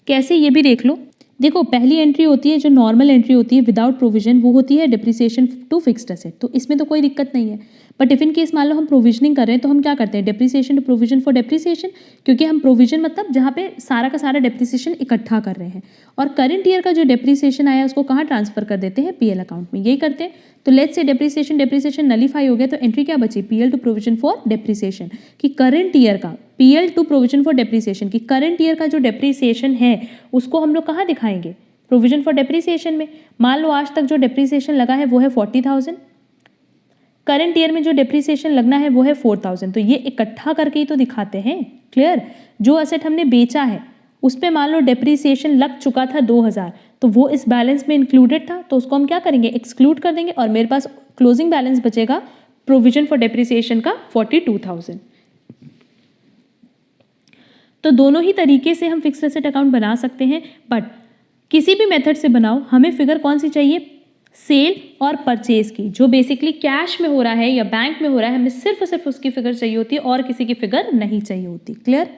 कैसे, ये भी देख लो। देखो पहली एंट्री होती है जो नॉर्मल एंट्री होती है विदाउट प्रोविजन, वो होती है डेप्रिसिएशन टू फिक्स्ड एसेट, तो इसमें तो कोई दिक्कत नहीं है। बट इफ इन केस मान लो हम प्रोविजनिंग कर रहे हैं तो हम क्या करते हैं, depreciation to provision for depreciation, क्योंकि हम प्रोविजन मतलब जहाँ पे सारा का सारा डेप्रिसिएशन इकट्ठा कर रहे हैं, और करंट ईयर का जो डेप्रिसिएशन आया उसको कहाँ ट्रांसफर कर देते हैं, पीएल अकाउंट में, यही करते हैं। तो लेट्स से डेप्रिसिएशन नलीफाई हो गया, तो एंट्री क्या बची, PL to provision for depreciation, कि करंट ईयर का PL to provision for depreciation, की करंट ईयर का जो डेप्रिसिएशन है उसको हम लोग कहाँ दिखाएंगे, प्रोविजन फॉर डेप्रिसिएशन में मान लो आज तक जो डेप्रिसिएशन लगा है वो है 40,000, करंट ईयर में जो डेप्रिसिएशन लगना है वो है 4,000। तो ये इकट्ठा करके ही तो दिखाते हैं। क्लियर? जो असेट हमने बेचा है उस पे मान लो डेप्रिसिएशन लग चुका था 2,000, तो वो इस बैलेंस में इंक्लूडेड था, तो उसको हम क्या करेंगे, एक्सक्लूड कर देंगे और मेरे पास क्लोजिंग बैलेंस बचेगा प्रोविजन फॉर डेप्रिसिएशन का 42,000। तो दोनों ही तरीके से हम फिक्स्ड एसेट अकाउंट बना सकते हैं, बट किसी भी मेथड से बनाओ हमें फिगर कौन सी चाहिए, सेल और परचेज की, जो बेसिकली कैश में हो रहा है या बैंक में हो रहा है, हमें सिर्फ और सिर्फ उसकी फिगर चाहिए होती है और किसी की फिगर नहीं चाहिए होती। क्लियर?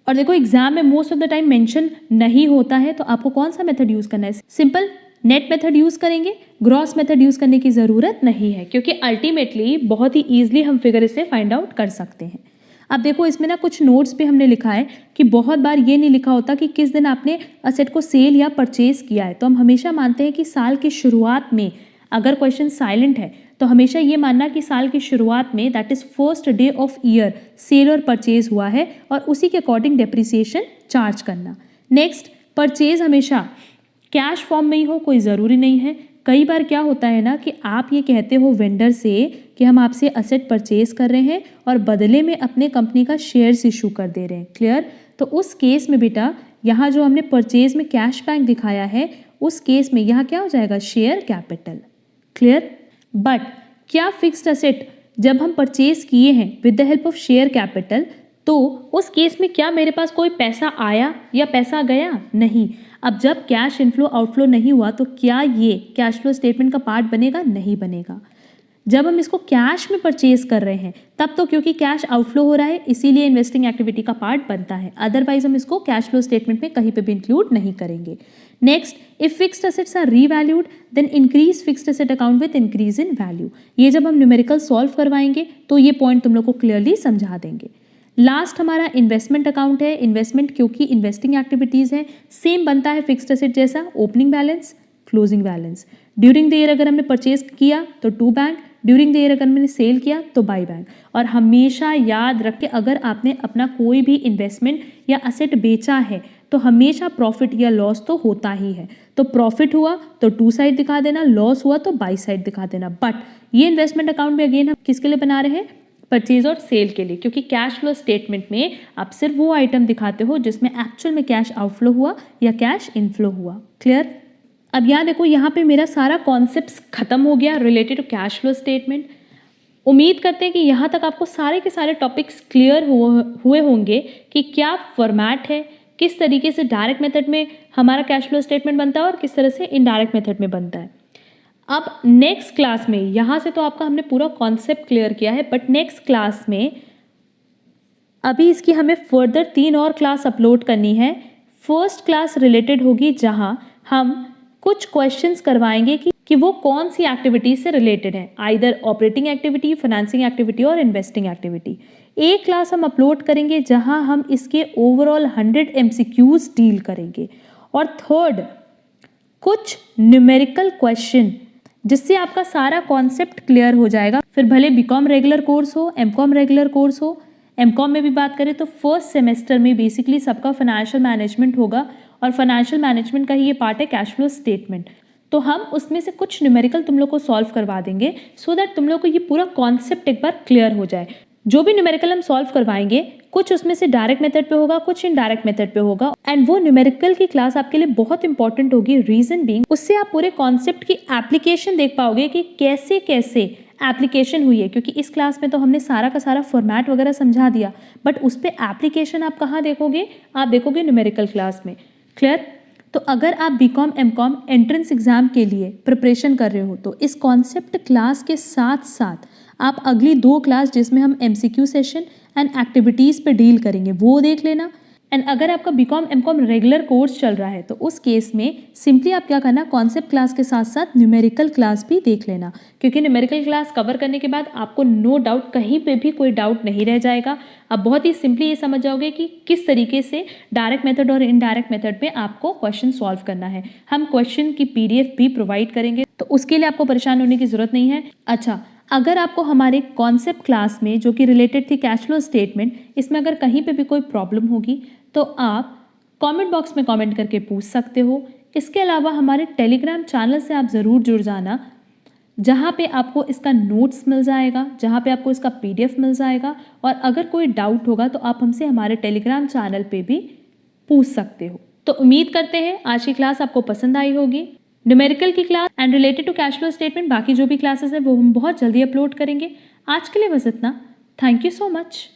और देखो एग्जाम में most of the time mention नहीं होता है, तो आपको कौन सा मेथड यूज करना है, सिंपल नेट मेथड यूज करेंगे, ग्रॉस मेथड यूज करने की जरूरत नहीं है, क्योंकि अल्टीमेटली बहुत ही ईजिली हम फिगर इसे फाइंड आउट कर सकते हैं। अब देखो इसमें ना कुछ नोट्स पे हमने लिखा है कि बहुत बार ये नहीं लिखा होता कि किस दिन आपने असेट को सेल या परचेज किया है, तो हम हमेशा मानते हैं कि साल की शुरुआत में, अगर क्वेश्चन साइलेंट है तो हमेशा ये मानना कि साल की शुरुआत में that is first day of year cell और परचेज हुआ है और उसी के अकॉर्डिंग डेप्रिसिएशन चार्ज करना। नेक्स्ट, परचेज हमेशा कैश फॉर्म में ही हो, कोई ज़रूरी नहीं है। कई बार क्या होता है ना कि आप ये कहते हो वेंडर से कि हम आपसे असेट परचेज कर रहे हैं और बदले में अपने कंपनी का शेयर्स इशू कर दे रहे हैं। क्लियर? तो उस केस में बेटा यहाँ जो हमने परचेज में कैश बैंक दिखाया है उस केस में यहाँ क्या हो जाएगा, शेयर कैपिटल। क्लियर? बट क्या फिक्स्ड असेट जब हम परचेज किए हैं with the help of share capital, तो उस केस में क्या मेरे पास कोई पैसा आया या पैसा गया? नहीं। अब जब कैश इनफ्लो आउटफ्लो नहीं हुआ तो क्या ये कैश फ्लो स्टेटमेंट का पार्ट बनेगा? नहीं बनेगा। जब हम इसको कैश में परचेज कर रहे हैं तब तो क्योंकि कैश आउटफ्लो हो रहा है इसीलिए इन्वेस्टिंग एक्टिविटी का पार्ट बनता है, अदरवाइज हम इसको कैश फ्लो स्टेटमेंट में कहीं पे भी इंक्लूड नहीं करेंगे। Next, if fixed assets are revalued then increase fixed asset account with increase in value. ये जब हम न्यूमेरिकल सॉल्व करवाएंगे तो ये पॉइंट तुम लोग को क्लियरली समझा देंगे। लास्ट हमारा इन्वेस्टमेंट अकाउंट है। इन्वेस्टमेंट क्योंकि इन्वेस्टिंग एक्टिविटीज़ है, सेम बनता है फिक्स्ड असेट जैसा, opening balance, closing balance. During the year अगर हमने परचेज किया तो to bank, during the year अगर मैंने सेल किया तो बाई बैंक। और हमेशा याद रख के अगर आपने अपना कोई भी इन्वेस्टमेंट या असेट बेचा है तो हमेशा प्रॉफिट या लॉस तो होता ही है। तो प्रॉफिट हुआ तो टू साइड दिखा देना, लॉस हुआ तो बाई साइड दिखा देना। बट ये इन्वेस्टमेंट अकाउंट में अगेन हम किसके लिए बना रहे हैं, परचेज और सेल के लिए, क्योंकि कैश फ्लो स्टेटमेंट में आप सिर्फ वो आइटम दिखाते हो जिसमें एक्चुअल में कैश आउटफ्लो हुआ या कैश इनफ्लो हुआ। क्लियर? अब यहाँ देखो, यहाँ पे मेरा सारा कॉन्सेप्ट खत्म हो गया related to cash flow statement. उम्मीद करते हैं कि यहाँ तक आपको सारे के सारे टॉपिक्स क्लियर हुए होंगे कि क्या फॉर्मेट है, किस तरीके से डायरेक्ट मेथड में हमारा कैश फ्लो स्टेटमेंट बनता है और किस तरह से इनडायरेक्ट मेथड में बनता है। अब नेक्स्ट क्लास में, यहाँ से तो आपका हमने पूरा कॉन्सेप्ट क्लियर किया है, बट नेक्स्ट क्लास में अभी इसकी हमें फर्दर 3 और क्लास अपलोड करनी है। फर्स्ट क्लास रिलेटेड होगी जहाँ हम कुछ क्वेश्चंस करवाएंगे कि वो कौन सी एक्टिविटी से रिलेटेड है, either operating activity, financing activity और इन्वेस्टिंग एक्टिविटी। एक क्लास हम अपलोड करेंगे जहां हम इसके ओवरऑल 100 MCQs डील करेंगे। और थर्ड, कुछ न्यूमेरिकल क्वेश्चन जिससे आपका सारा कॉन्सेप्ट क्लियर हो जाएगा। फिर भले बीकॉम रेगुलर कोर्स हो, एमकॉम रेगुलर कोर्स हो, एमकॉम में भी बात करें तो फर्स्ट सेमेस्टर में बेसिकली सबका फाइनेंशियल मैनेजमेंट होगा और फाइनेंशियल मैनेजमेंट का ही ये पार्ट है कैश फ्लो स्टेटमेंट। तो हम उसमें से कुछ न्यूमेरिकल तुम लोग को सॉल्व करवा देंगे सो दैट तुम लोग को ये पूरा कॉन्सेप्ट एक बार क्लियर हो जाए। जो भी न्यूमेरिकल हम सॉल्व करवाएंगे कुछ उसमें से डायरेक्ट मेथड पे होगा, कुछ इनडायरेक्ट मेथड पे होगा, एंड वो न्यूमेरिकल की क्लास आपके लिए बहुत इंपॉर्टेंट होगी। रीजन बीइंग उससे आप पूरे कॉन्सेप्ट की एप्लीकेशन देख पाओगे कि कैसे कैसे एप्लीकेशन हुई है, क्योंकि इस क्लास में तो हमने सारा का सारा फॉर्मेट वगैरह समझा दिया, बट उस पर एप्लीकेशन आप कहाँ देखोगे, आप देखोगे न्यूमेरिकल क्लास में। क्लियर? तो अगर आप बीकॉम एमकॉम एंट्रेंस एग्जाम के लिए प्रिपरेशन कर रहे हो तो इस कॉन्सेप्ट क्लास के साथ साथ आप अगली 2 क्लास जिसमें हम MCQ सेशन एंड एक्टिविटीज़ पे डील करेंगे वो देख लेना। एंड अगर आपका बीकॉम एमकॉम रेगुलर कोर्स चल रहा है तो उस केस में सिंपली आप क्या करना, कॉन्सेप्ट क्लास के साथ साथ न्यूमेरिकल क्लास भी देख लेना, क्योंकि न्यूमेरिकल क्लास कवर करने के बाद आपको नो डाउट कहीं पे भी कोई डाउट नहीं रह जाएगा। आप बहुत ही सिंपली ये समझ जाओगे कि किस तरीके से डायरेक्ट मेथड और इनडायरेक्ट मेथड में आपको क्वेश्चन सॉल्व करना है। हम क्वेश्चन की PDF भी प्रोवाइड करेंगे, तो उसके लिए आपको परेशान होने की जरूरत नहीं है। अच्छा, अगर आपको हमारे कॉन्सेप्ट क्लास में जो कि रिलेटेड थी कैश फ्लो स्टेटमेंट, इसमें अगर कहीं पे भी कोई प्रॉब्लम होगी तो आप कमेंट बॉक्स में कमेंट करके पूछ सकते हो। इसके अलावा हमारे टेलीग्राम चैनल से आप ज़रूर जुड़ जाना, जहाँ पे आपको इसका नोट्स मिल जाएगा, जहाँ पे आपको इसका PDF मिल जाएगा, और अगर कोई डाउट होगा तो आप हमसे हमारे टेलीग्राम चैनल पे भी पूछ सकते हो। तो उम्मीद करते हैं आज की क्लास आपको पसंद आई होगी। न्यूमेरिकल की class and related to cash flow statement बाकी जो भी क्लासेस हैं वो हम बहुत जल्दी अपलोड करेंगे। आज के लिए बस इतना। Thank you so much.